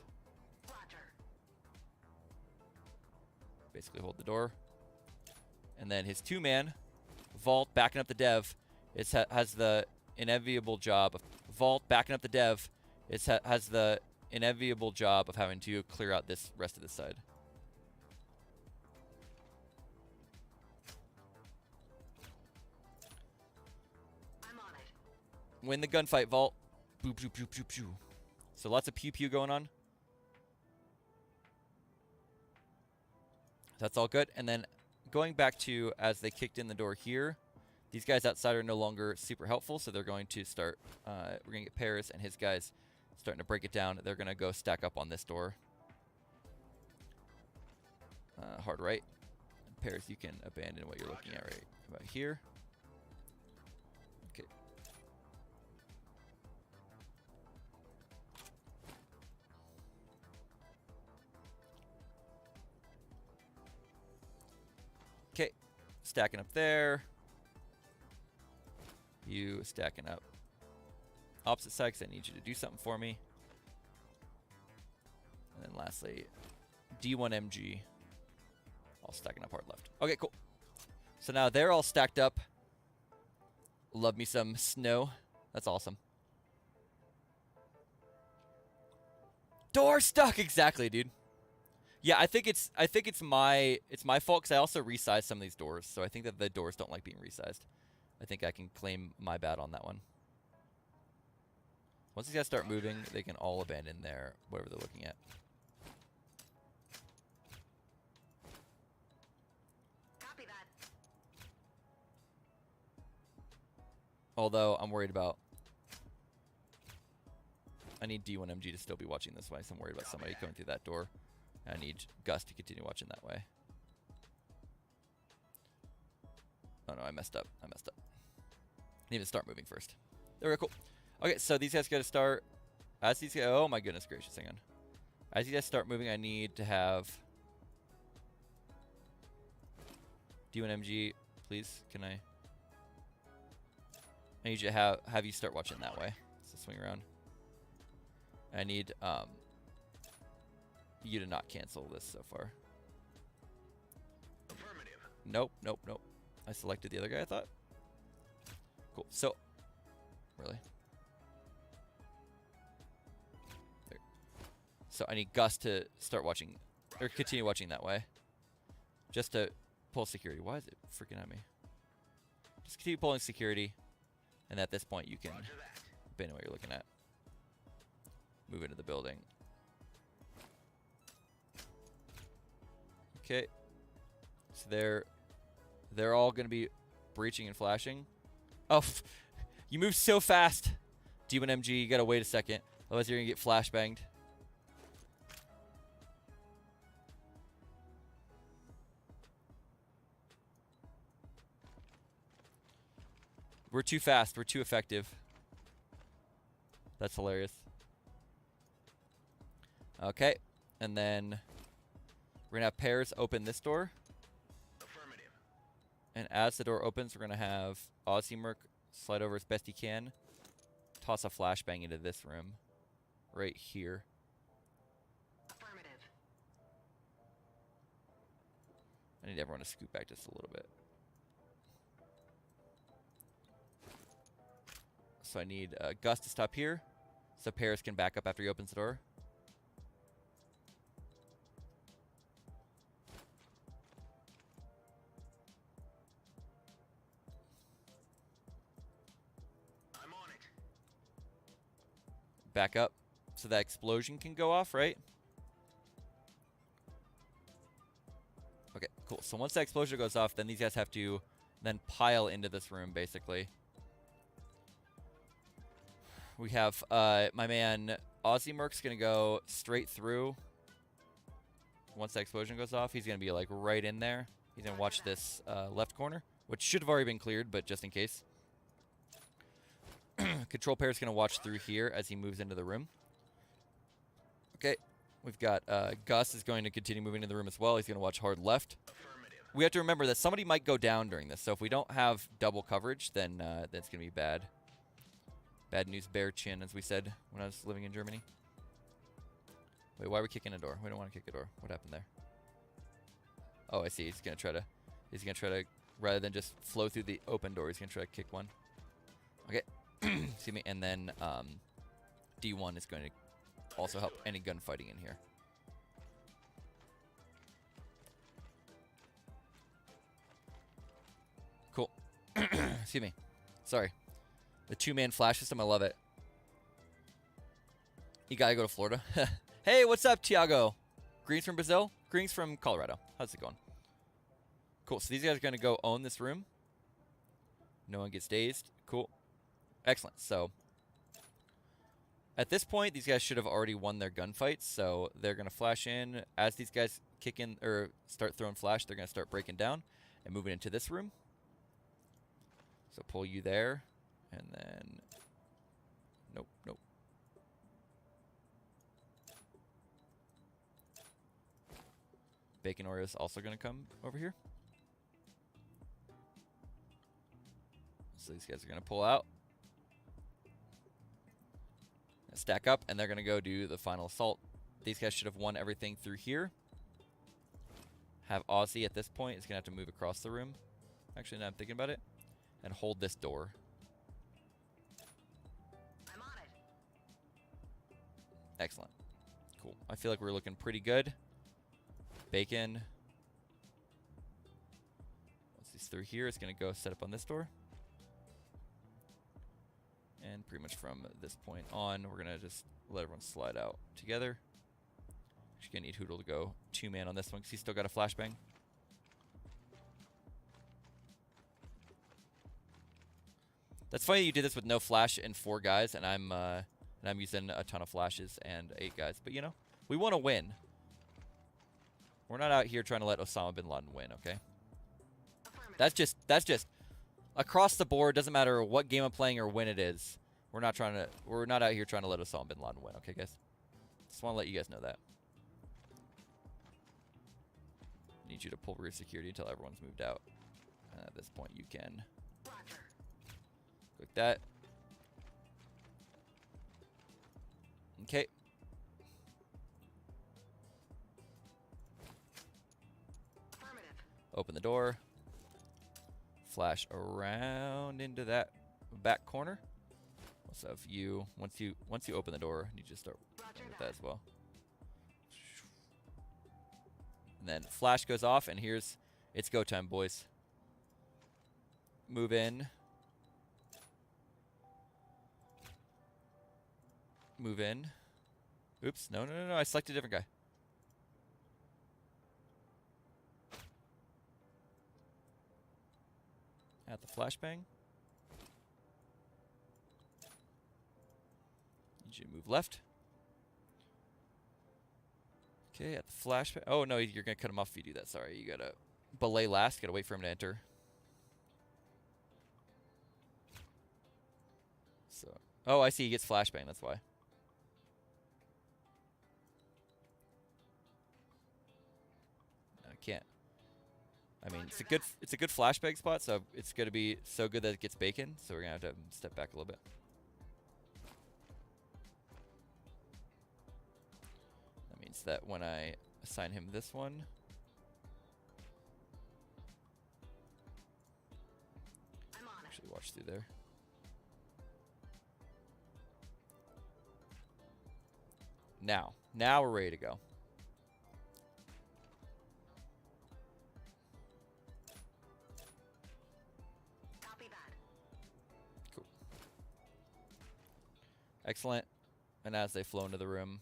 Roger. Basically hold the door. And then his 2-man, Vault, backing up the dev, has the inevitable job of vault backing up the dev has the inevitable job of having to clear out this rest of the side. I'm on it. Win the gunfight, vault. Boop, boop, boop, boop, boop. So lots of pew pew going on. That's all good. And then going back to as they kicked in the door here, these guys outside are no longer super helpful, so they're going to start, we're going to get Paris and his guys starting to break it down. They're going to go stack up on this door. Hard right. And Paris, you can abandon what you're looking at right about here. Okay. Okay, stacking up there. You stacking up opposite side because I need you to do something for me. And then lastly, D1MG. All stacking up hard left. Okay, cool. So now they're all stacked up. Love me some snow. That's awesome. Door stuck! Exactly, dude. Yeah, I think it's my fault because I also resized some of these doors, so I think that the doors don't like being resized. I think I can claim my bad on that one. Once these guys start moving, they can all abandon their whatever they're looking at. Copy that. Although I'm worried about, I need D1MG to still be watching this way, so I'm worried about somebody coming through that door. I need Gus to continue watching that way. Oh no, I messed up. I need to start moving first. There we go, cool. Okay, so these guys gotta start. As these guys, oh my goodness gracious, hang on. As these guys start moving, I need to have D1MG, please. Can I need you to have you start watching that way. So swing around. I need you to not cancel this so far. Affirmative. Nope, nope, nope. I selected the other guy, I thought. Cool. So, really? There. So I need Gus to start watching, or continue watching that way. Just to pull security. Why is it freaking at me? Just continue pulling security. And at this point, you can abandon what you're looking at. Move into the building. Okay. So they're all going to be breaching and flashing. Oh, you move so fast. D1MG, you got to wait a second. Otherwise, you're going to get flashbanged. We're too fast. We're too effective. That's hilarious. Okay. And then we're going to have Pairs open this door. Affirmative. And as the door opens, we're going to have Merc slide over as best he can. Toss a flashbang into this room. Right here. Affirmative. I need everyone to scoot back just a little bit. So I need Gus to stop here. So Paris can back up after he opens the door. I'm on it. Back up. So that explosion can go off, right? Okay, cool. So once that explosion goes off, then these guys have to then pile into this room, basically. We have my man Merc's going to go straight through. Once that explosion goes off, he's going to be like right in there. He's going to watch this left corner, which should have already been cleared, but just in case. Control Pair's going to watch through here as he moves into the room. Okay, we've got Gus is going to continue moving into the room as well. He's going to watch hard left. Affirmative. We have to remember that somebody might go down during this, so if we don't have double coverage, then that's going to be bad. Bad news, bear chin, as we said when I was living in Germany. Wait, why are we kicking a door? We don't want to kick a door. What happened there? Oh, I see. He's gonna try to, rather than just flow through the open door, he's gonna try to kick one. Okay, Excuse me. And then D1 is going to also help any gunfighting in here. Cool. Excuse me. Sorry. The 2-man flash system, I love it. You gotta go to Florida. Hey, what's up, Tiago? Greens from Brazil? Greens from Colorado. How's it going? Cool. So these guys are gonna go own this room. No one gets dazed. Cool. Excellent. So at this point, these guys should have already won their gunfights. So they're gonna flash in. As these guys kick in or start throwing flash, they're gonna start breaking down and moving into this room. So pull you there, and then nope. Bacon Oreo is also going to come over here. So these guys are going to pull out, stack up, and they're going to go do the final assault. These guys should have won everything through here. Have Aussie at this point is going to have to move across the room. Actually, now I'm thinking about it. And hold this door. I'm on it. Excellent. Cool. I feel like we're looking pretty good. Bacon. Once he's through here, it's going to go set up on this door. And pretty much from this point on, we're going to just let everyone slide out together. Actually going to need Hoodle to go 2-man on this one because he's still got a flashbang. That's funny you did this with no flash and 4 guys, and I'm using a ton of flashes and 8 guys. But you know, we want to win. We're not out here trying to let Osama bin Laden win, okay? That's just across the board. Doesn't matter what game I'm playing or when it is. We're not out here trying to let Osama bin Laden win, okay, guys? Just want to let you guys know that. Need you to pull rear security until everyone's moved out. And at this point, you can. Click that. Okay. Open the door. Flash around into that back corner. So if you once you open the door, you just start with that as well. And then flash goes off, and it's go time, boys. Move in. Move in. Oops, no, I selected a different guy. At the flashbang. Need you to move left. Okay, at the flashbang. Oh, no, you're going to cut him off if you do that. Sorry, you got to belay last. Got to wait for him to enter. So, oh, I see. He gets flashbang. That's why. I can't. I mean, it's a good flashbang spot, so it's going to be so good that it gets bacon. So we're going to have to step back a little bit. That means that when I assign him this one, actually watch through there. Now we're ready to go. Cool. Excellent. And as they flow into the room,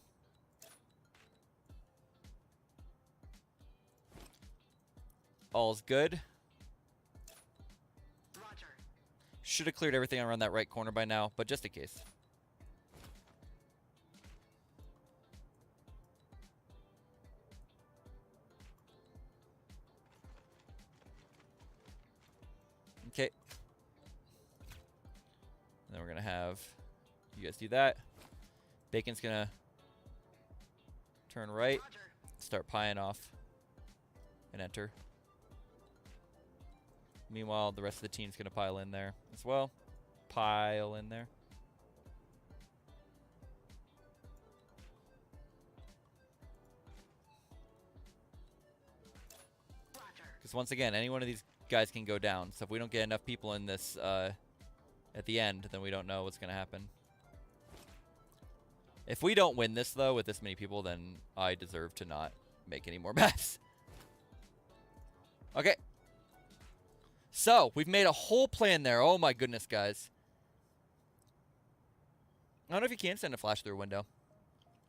all's good. Roger. Should have cleared everything around that right corner by now, but just in case. Okay. Then we're going to have you guys do that. Bacon's going to turn right, Roger. start pieing off, and enter. Meanwhile, the rest of the team's going to pile in there as well. Pile in there. Because once again, any one of these guys can go down. So if we don't get enough people in this at the end, then we don't know what's going to happen. If we don't win this, though, with this many people, then I deserve to not make any more maps. Okay. So, we've made a whole plan there. Oh my goodness, guys. I don't know if you can send a flash through a window.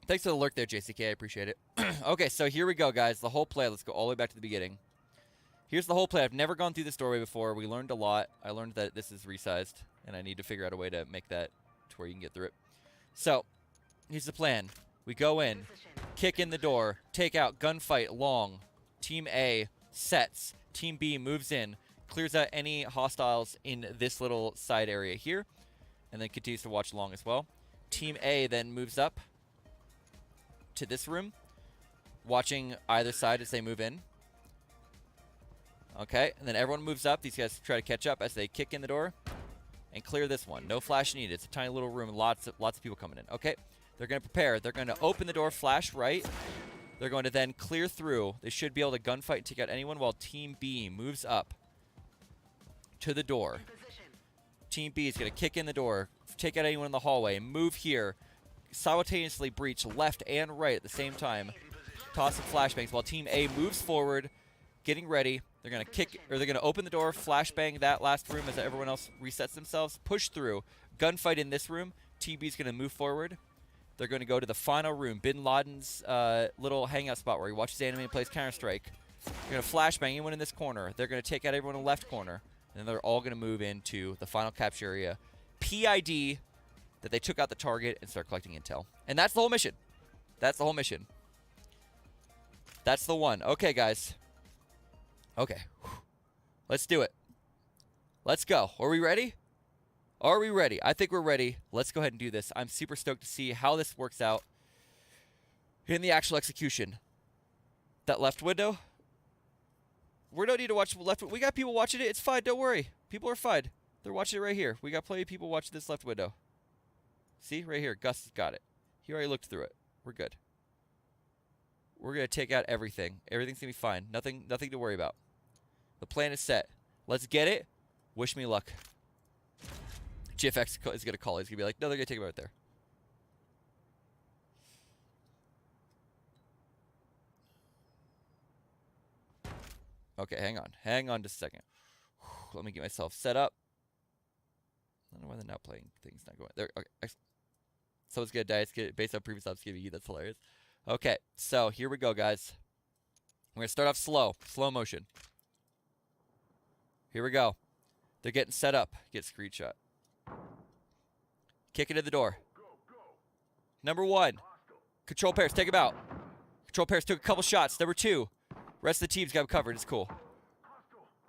Thanks for the lurk there, JCK. I appreciate it. Okay, so here we go, guys. The whole plan. Let's go all the way back to the beginning. Here's the whole plan. I've never gone through this doorway before. We learned a lot. I learned that this is resized, and I need to figure out a way to make that to where you can get through it. So, here's the plan. We go in, kick in the door, take out, gunfight, long. Team A sets. Team B moves in, clears out any hostiles in this little side area here, and then continues to watch long as well. Team A then moves up to this room, watching either side as they move in. Okay, and then everyone moves up. These guys try to catch up as they kick in the door and clear this one. No flash needed. It's a tiny little room, lots of people coming in. Okay, they're going to prepare. They're going to open the door, flash right. They're going to then clear through. They should be able to gunfight and take out anyone while Team B moves up to the door. Team B is going to kick in the door, take out anyone in the hallway, move here, simultaneously breach left and right at the same time, toss some flashbangs while Team A moves forward, getting ready. They're going to kick, or they're going to open the door, flashbang that last room as everyone else resets themselves, push through, gunfight in this room. Team B is going to move forward. They're going to go to the final room, Bin Laden's little hangout spot where he watches anime and plays Counter-Strike. They're going to flashbang anyone in this corner. They're going to take out everyone in the left corner. And then they're all going to move into the final capture area. PID that they took out the target and start collecting intel. And that's the whole mission. That's the whole mission. That's the one. Okay, guys. Okay. Let's do it. Let's go. Are we ready? Are we ready? I think we're ready. Let's go ahead and do this. I'm super stoked to see how this works out in the actual execution. That left window. We don't need to watch left. We got people watching it. It's fine. Don't worry. People are fine. They're watching it right here. We got plenty of people watching this left window. See? Right here. Gus has got it. He already looked through it. We're good. We're going to take out everything. Everything's going to be fine. Nothing to worry about. The plan is set. Let's get it. Wish me luck. GFX is going to call. He's going to be like, no, they're going to take him right there. Okay, hang on. Hang on just a second. Let me get myself set up. I don't know why they're not playing. Things not going. There. Okay. Someone's going to die. It's good. Based on previous ops giving you. That's hilarious. Okay, so here we go, guys. We're going to start off slow. Slow motion. Here we go. They're getting set up. Get screenshot. Kick it in the door. Number 1. Control pairs. Take him out. Control pairs took a couple shots. Number 2. Rest of the team's got him covered. It's cool.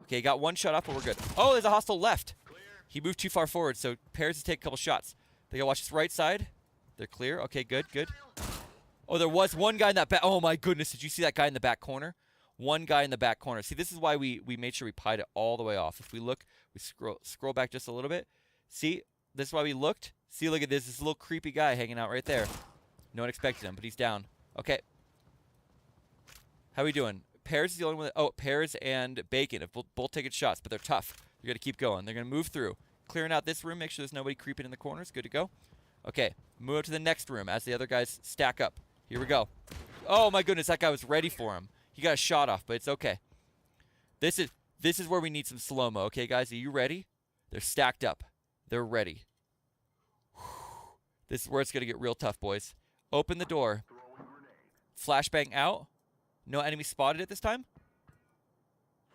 Okay, got one shot off, but we're good. Oh, there's a hostile left. He moved too far forward, so pairs to take a couple shots. They got to watch this right side. They're clear. Okay, good, good. Oh, there was one guy in that back. Oh, my goodness. Did you see that guy in the back corner? One guy in the back corner. See, this is why we made sure we pied it all the way off. If we look, we scroll back just a little bit. See, this is why we looked. See, look at this. This little creepy guy hanging out right there. No one expected him, but he's down. Okay. How are we doing? Pairs is the only one that... Oh, Pairs and Bacon have both taken shots, but they're tough. You're going to keep going. They're going to move through. Clearing out this room. Make sure there's nobody creeping in the corners. Good to go. Okay. Move up to the next room as the other guys stack up. Here we go. Oh, my goodness. That guy was ready for him. He got a shot off, but it's okay. This is where we need some slow-mo. Okay, guys? Are you ready? They're stacked up. They're ready. This is where it's going to get real tough, boys. Open the door. Flashbang out. No enemy spotted at this time.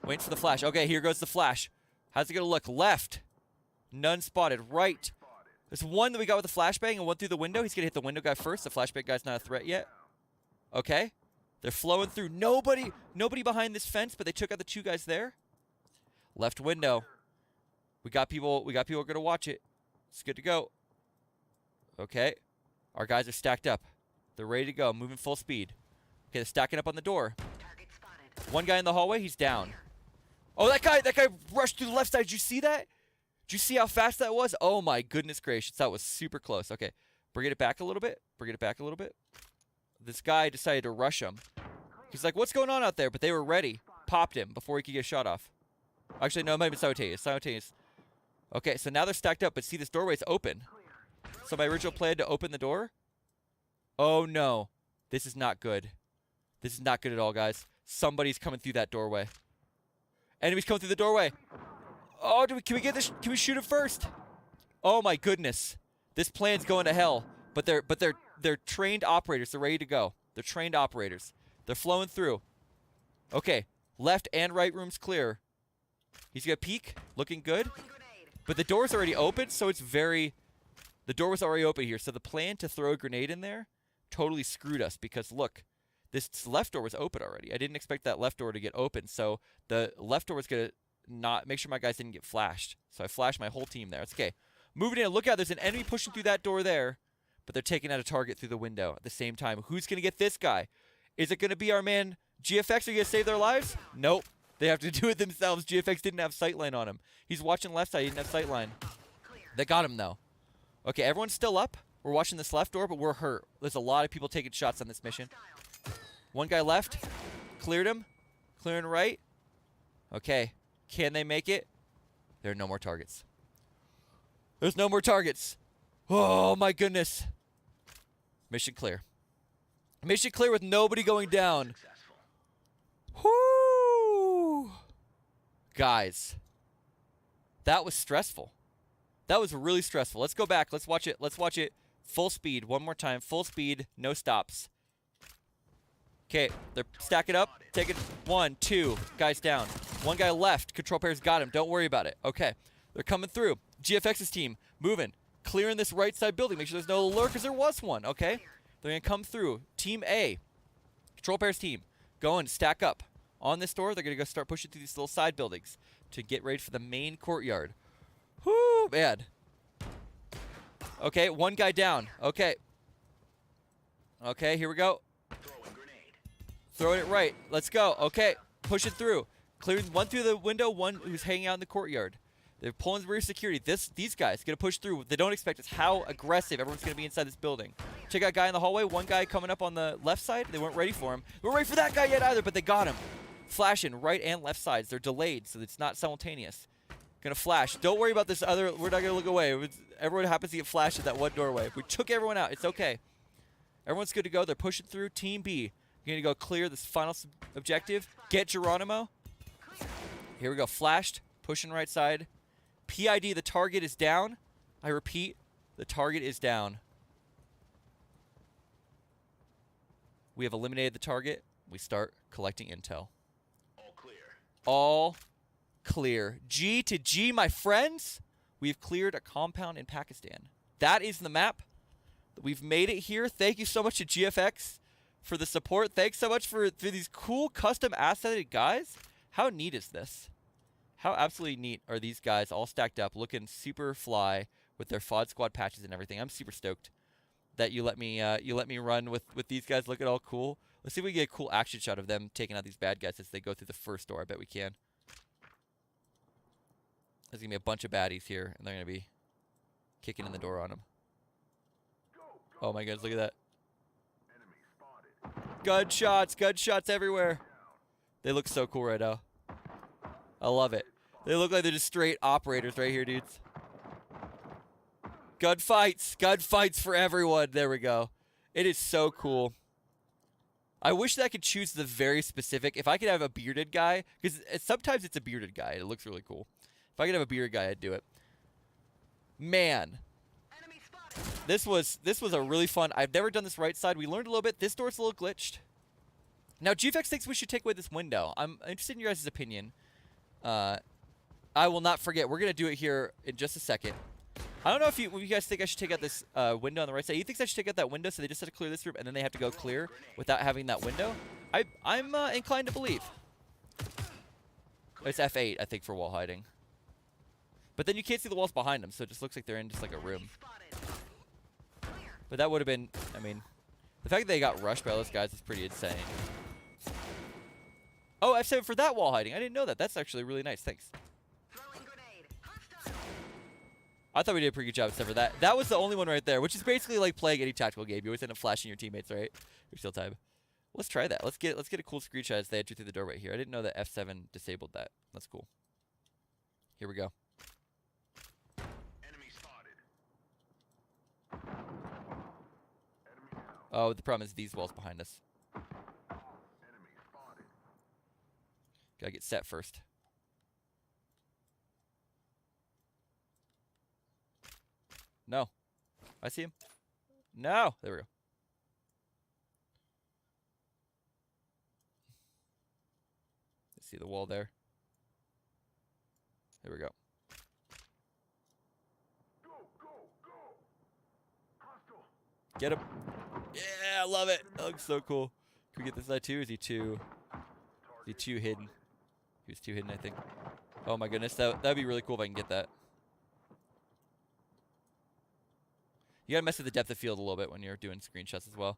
Waiting for the flash. Okay, here goes the flash. How's it going to look? Left. None spotted. Right. There's one that we got with the flashbang and one through the window. He's going to hit the window guy first. The flashbang guy's not a threat yet. Okay. They're flowing through. Nobody behind this fence, but they took out the 2 guys there. Left window. We got people who are going to watch it. It's good to go. Okay. Our guys are stacked up. They're ready to go. Moving full speed. Okay, they're stacking up on the door. Target spotted. One guy in the hallway, he's down. Oh, that guy rushed through the left side. Did you see that? Did you see how fast that was? Oh my goodness gracious. That was super close. Okay. Bring it back a little bit. Bring it back a little bit. This guy decided to rush him. He's like, what's going on out there? But they were ready. Popped him before he could get shot off. Actually, no, it might have been simultaneous. Simultaneous. Okay, so now they're stacked up, but see, this doorway's open. So my original plan to open the door? Oh, no. This is not good. This is not good at all, guys. Somebody's coming through that doorway. Enemies coming through the doorway. Oh, can we get this? Can we shoot him first? Oh, my goodness. This plan's going to hell. But they're trained operators. They're ready to go. They're trained operators. They're flowing through. Okay, left and right room's clear. He's gonna peek, looking good. But the door's already open, so it's very... The door was already open here, so the plan to throw a grenade in there totally screwed us because, look, this left door was open already. I didn't expect that left door to get open, so the left door was gonna not make sure my guys didn't get flashed. So I flashed my whole team there. It's okay. Moving in, look out, there's an enemy pushing through that door there, but they're taking out a target through the window at the same time. Who's gonna get this guy? Is it gonna be our man GFX? Are you gonna save their lives? Nope. They have to do it themselves. GFX didn't have sightline on him. He's watching left side. He didn't have sightline. They got him, though. Okay, everyone's still up. We're watching this left door, but we're hurt. There's a lot of people taking shots on this mission. One guy left. Cleared him. Clearing right. Okay. Can they make it? There are no more targets. There's no more targets. Oh, my goodness. Mission clear. Mission clear with nobody going down. Whoo! Guys, that was stressful. That was really stressful. Let's go back. Let's watch it. Let's watch it full speed one more time. Full speed, no stops. Okay, they're stacking up. Taking 1, 2 guys down. One guy left. Control pairs got him. Don't worry about it. Okay, they're coming through. GFX's team moving, clearing this right side building. Make sure there's no lurkers. There was one. Okay, they're gonna come through. Team A, Control pairs team, go and stack up on this door. They're gonna go start pushing through these little side buildings to get ready for the main courtyard. Whoo, man. Okay, one guy down. Okay. Okay, here we go. Throwing it right. Let's go. Okay, push it through. Clearing one through the window, one who's hanging out in the courtyard. They're pulling rear security. These guys gonna push through. What they don't expect is how aggressive everyone's gonna be inside this building. Check out guy in the hallway. One guy coming up on the left side. They weren't ready for him. They weren't ready for that guy yet either, but they got him. Flashing right and left sides. They're delayed, so it's not simultaneous. Gonna flash. Don't worry about this other. We're not gonna look away. Everyone happens to get flashed at that one doorway. We took everyone out. It's okay. Everyone's good to go. They're pushing through. Team B, you're gonna go clear this final objective. Get Geronimo. Here we go. Flashed. Pushing right side. PID. The target is down. I repeat, the target is down. We have eliminated the target. We start collecting intel. All clear. All clear. G to G, my friends. We've cleared a compound in Pakistan. That is the map. We've made it here. Thank you so much to GFX for the support. Thanks so much for these cool custom assetted guys. How neat is this? How absolutely neat are these guys all stacked up, looking super fly with their FoddSquad patches and everything. I'm super stoked that you let me run with these guys looking all cool. Let's see if we can get a cool action shot of them taking out these bad guys as they go through the first door. I bet we can. There's going to be a bunch of baddies here, and they're going to be kicking in the door on them. Oh my goodness, look at that. Gunshots everywhere. They look so cool right now. I love it. They look like they're just straight operators right here, dudes. Gunfights for everyone. There we go. It is so cool. I wish that I could choose the very specific. If I could have a bearded guy, because sometimes it's a bearded guy. It looks really cool. If I could have a bearded guy, I'd do it. Man, this was a really fun. I've never done this right side. We learned a little bit. This door's a little glitched. Now, GFX thinks we should take away this window. I'm interested in your guys' opinion. I will not forget. We're gonna do it here in just a second. I don't know if you guys think I should take out this window on the right side. He thinks I should take out that window, so they just have to clear this room, and then they have to go clear without having that window. I'm inclined to believe. It's F8, I think, for wall hiding. But then you can't see the walls behind them, so it just looks like they're in just like a room. But that would have been, I mean, the fact that they got rushed by all those guys is pretty insane. Oh, F7 for that wall hiding. I didn't know that. That's actually really nice. Thanks. I thought we did a pretty good job except for that. That was the only one right there, which is basically like playing any tactical game. You always end up flashing your teammates, right? There's still time. Let's try that. Let's get a cool screenshot as they enter through the doorway here. I didn't know that F7 disabled that. That's cool. Here we go. Oh, the problem is these walls behind us. Gotta get set first. No. I see him. No. There we go. See the wall there. There we go. Get him. Yeah, I love it. That looks so cool. Can we get this guy too? Is he too hidden? He was too hidden, I think. Oh my goodness, that'd be really cool if I can get that. You gotta mess with the depth of field a little bit when you're doing screenshots as well.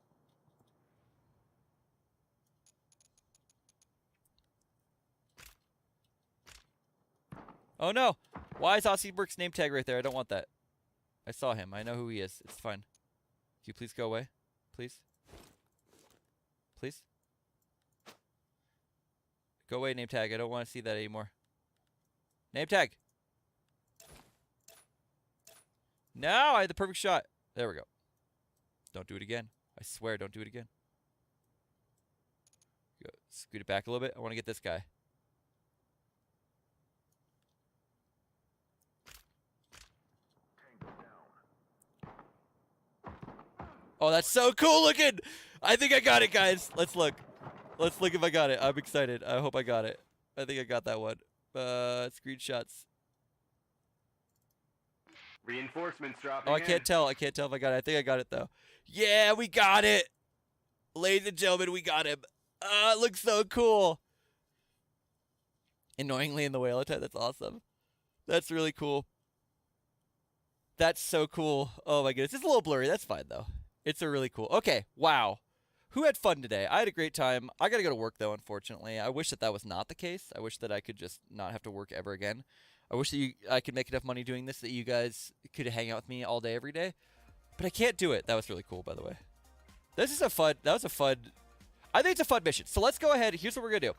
Oh no! Why is Aussie Burke's name tag right there? I don't want that. I saw him. I know who he is. It's fine. Can you please go away? Please? Please? Go away, name tag. I don't want to see that anymore. Name tag! No! I had the perfect shot. There we go. Don't do it again. I swear, don't do it again. Go, scoot it back a little bit. I want to get this guy. Oh, that's so cool looking! I think I got it, guys. Let's look. Let's look if I got it. I'm excited. I hope I got it. I think I got that one. Screenshots. Reinforcements dropping. Oh, I can't tell. I can't tell if I got it. I think I got it, though. Yeah, we got it! Ladies and gentlemen, we got him. It looks so cool. Annoyingly in the whale attack. That's awesome. That's really cool. That's so cool. Oh, my goodness. It's a little blurry. That's fine, though. It's a really cool. Okay, wow. Who had fun today? I had a great time. I got to go to work, though, unfortunately. I wish that that was not the case. I wish that I could just not have to work ever again. I wish that I could make enough money doing this that you guys could hang out with me all day, every day. But I can't do it. That was really cool, by the way. This is a fun... That was a fun... I think it's a fun mission. So let's go ahead. Here's what we're going to do.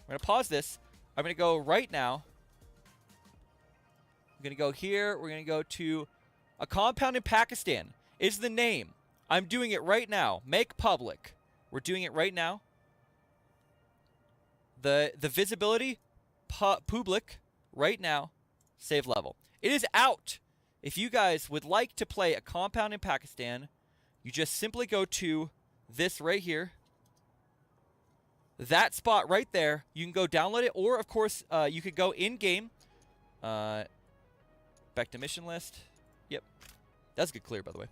We're going to pause this. I'm going to go right now. I'm going to go here. We're going to go to a compound in Pakistan. Is the name. I'm doing it right now. Make public. We're doing it right now. The visibility, public, right now. Save level. It is out. If you guys would like to play a compound in Pakistan, you just simply go to this right here. That spot right there. You can go download it, or of course, you could go in-game. Back to mission list. Yep. That's a good clear, by the way.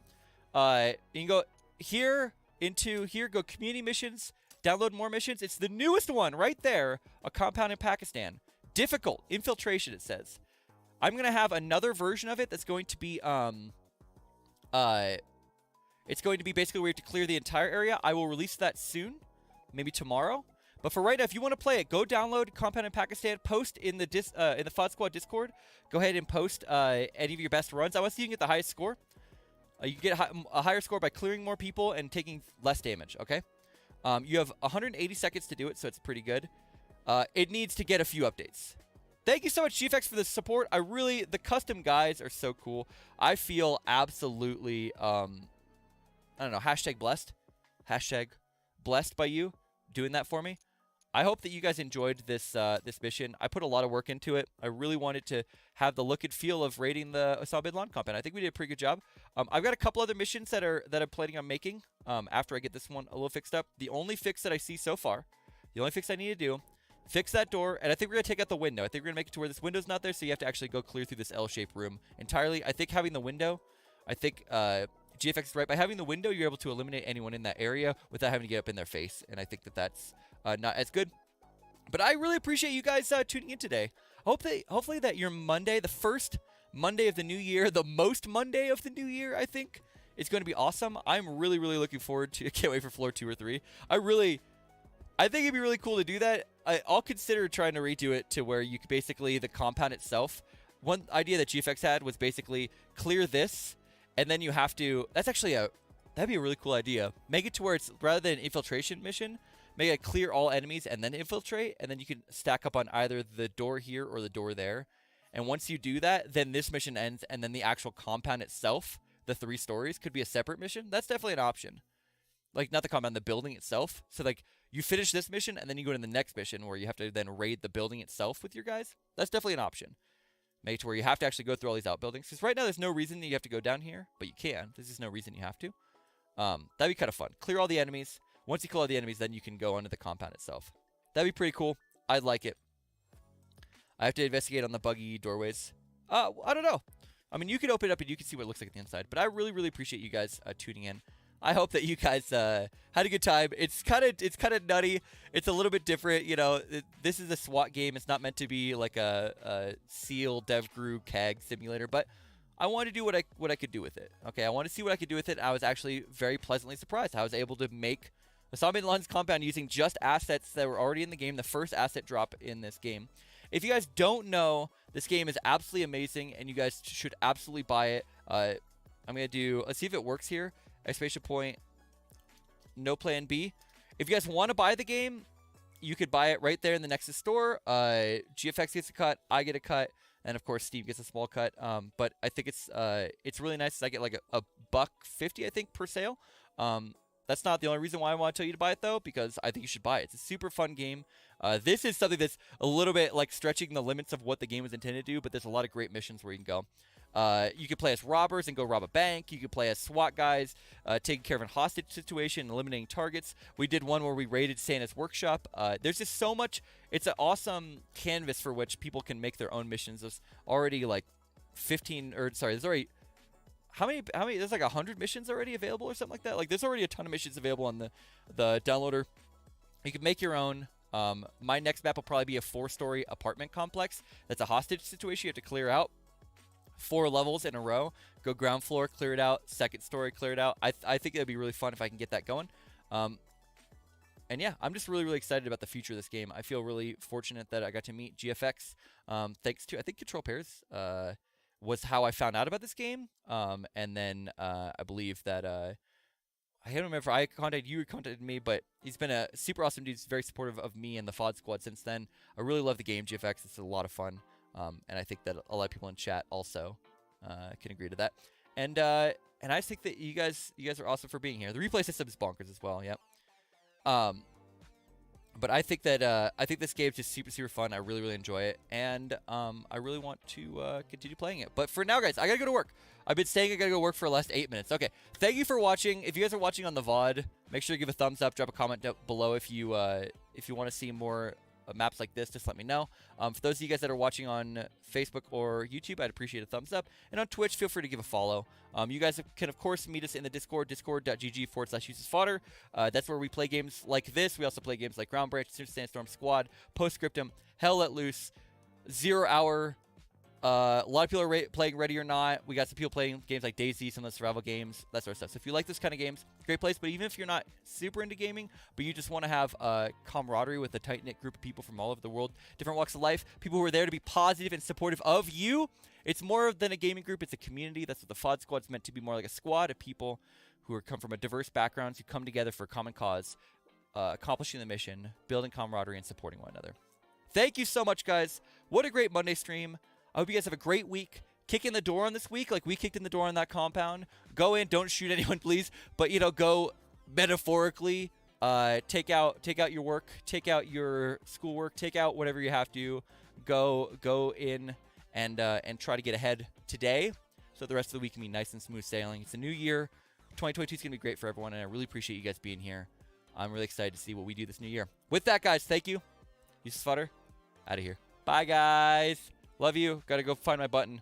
You can go here, into here, go community missions, download more missions. It's the newest one right there, a compound in Pakistan. Difficult, infiltration, it says. I'm going to have another version of it that's going to be, it's going to be basically where you have to clear the entire area. I will release that soon, maybe tomorrow. But for right now, if you want to play it, go download Compound in Pakistan, post in the FoddSquad Discord. Go ahead and post any of your best runs. I want to see you can get the highest score. You get a higher score by clearing more people and taking less damage, okay? You have 180 seconds to do it, so it's pretty good. It needs to get a few updates. Thank you so much, GFX, for the support. The custom guys are so cool. I feel absolutely, I don't know, hashtag blessed. Hashtag blessed by you doing that for me. I hope that you guys enjoyed this this mission. I put a lot of work into it. I really wanted to have the look and feel of raiding the Osama bin Laden compound. I think we did a pretty good job. I've got a couple other missions that I'm planning on making after I get this one a little fixed up. The only fix that I see so far, the only fix I need to do, fix that door, and I think we're going to take out the window. I think we're going to make it to where this window's not there, so you have to actually go clear through this L-shaped room entirely. I think having the window, GFX is right. By having the window, you're able to eliminate anyone in that area without having to get up in their face, and I think that that's not as good. But I really appreciate you guys tuning in today. Hopefully that your Monday, the first Monday of the new year, the most Monday of the new year, I think, is going to be awesome. I'm really, really looking forward to. I can't wait for floor 2 or 3. I think it'd be really cool to do that. I'll consider trying to redo it to where you could basically the compound itself. One idea that GFX had was basically clear this, and then you have to. That's actually that'd be a really cool idea. Make it to where it's rather than an infiltration mission. Make it clear all enemies and then infiltrate, and then you can stack up on either the door here or the door there. And once you do that, then this mission ends, and then the actual compound itself, the 3 stories, could be a separate mission. That's definitely an option. like not the compound, the building itself. So like you finish this mission and then you go to the next mission where you have to then raid the building itself with your guys. That's definitely an option. Make it to where you have to actually go through all these outbuildings. Because right now there's no reason that you have to go down here, but you can. There's just no reason you have to. That'd be kind of fun. Clear all the enemies. Once you kill all the enemies, then you can go onto the compound itself. That'd be pretty cool. I'd like it. I have to investigate on the buggy doorways. I don't know. I mean, you can open it up and you can see what it looks like on the inside. But I really, really appreciate you guys tuning in. I hope that you guys had a good time. It's kind of nutty. It's a little bit different. You know, this is a SWAT game. It's not meant to be like a SEAL, DevGru, CAG simulator. But I wanted to do what I could do with it. Okay, I wanted to see what I could do with it. I was actually very pleasantly surprised. I was able to make a Laden Compound using just assets that were already in the game. The first asset drop in this game. If you guys don't know, this game is absolutely amazing, and you guys should absolutely buy it. I'm going to do, let's see if it works here. Exclamation point, no plan B. If you guys want to buy the game, you could buy it right there in the Nexus store. GFX gets a cut, I get a cut, and of course Steam gets a small cut. But I think it's really nice. I get like a $1.50, I think, per sale. That's not the only reason why I want to tell you to buy it, though, because I think you should buy it. It's a super fun game. This is something that's a little bit like stretching the limits of what the game was intended to do, but there's a lot of great missions where you can go. You can play as robbers and go rob a bank. You can play as SWAT guys, taking care of a hostage situation, eliminating targets. We did one where we raided Santa's workshop. There's just so much. It's an awesome canvas for which people can make their own missions. There's already like 15, or sorry, there's already how many? There's like 100 missions already available or something like that. Like there's already a ton of missions available on the downloader. You can make your own. My next map will probably be a 4-story apartment complex. That's a hostage situation you have to clear out. 4 levels in a row. Go ground floor, clear it out. Second story, clear it out. I think it'd be really fun if I can get that going. And yeah, I'm just really, really excited about the future of this game. I feel really fortunate that I got to meet GFX. Thanks to, I think, Control Pairs was how I found out about this game. And then I believe that I can't remember if I contacted you or contacted me, but he's been a super awesome dude. He's very supportive of me and the FoddSquad since then. I really love the game, GFX. It's a lot of fun. And I think that a lot of people in chat also can agree to that. And I just think that you guys are awesome for being here. The replay system is bonkers as well. Yep. But I think that I think this game is just super, super fun. I really, really enjoy it, and I really want to continue playing it. But for now, guys, I gotta go to work. I've been saying I gotta go work for the last 8 minutes. Okay, thank you for watching. If you guys are watching on the VOD, make sure to give a thumbs up, drop a comment down below if you want to see more maps like this. Just let me know. For those of you guys that are watching on Facebook or YouTube, I'd appreciate a thumbs up, and on Twitch, feel free to give a follow. You guys can of course meet us in the Discord, discord.gg/UselessFodder. That's where we play games like this. We also play games like Ground Branch, Sandstorm Squad, Postscriptum, Hell Let Loose, 0 Hour. A lot of people are playing Ready or Not. We got some people playing games like DayZ, some of the survival games, that sort of stuff. So if you like this kind of games, great place. But even if you're not super into gaming, but you just want to have camaraderie with a tight-knit group of people from all over the world, different walks of life, people who are there to be positive and supportive of you, it's more than a gaming group. It's a community. That's what the FoddSquad's meant to be, more like a squad of people who come from a diverse backgrounds, who come together for a common cause, accomplishing the mission, building camaraderie, and supporting one another. Thank you so much, guys. What a great Monday stream. I hope you guys have a great week. Kick in the door on this week like we kicked in the door on that compound. Go in. Don't shoot anyone, please. But, you know, go metaphorically. Take out your work. Take out your schoolwork. Take out whatever you have to. Go in and try to get ahead today so the rest of the week can be nice and smooth sailing. It's a new year. 2022 is going to be great for everyone, and I really appreciate you guys being here. I'm really excited to see what we do this new year. With that, guys, thank you. UselessFodder, out of here. Bye, guys. Love you. Gotta go find my button.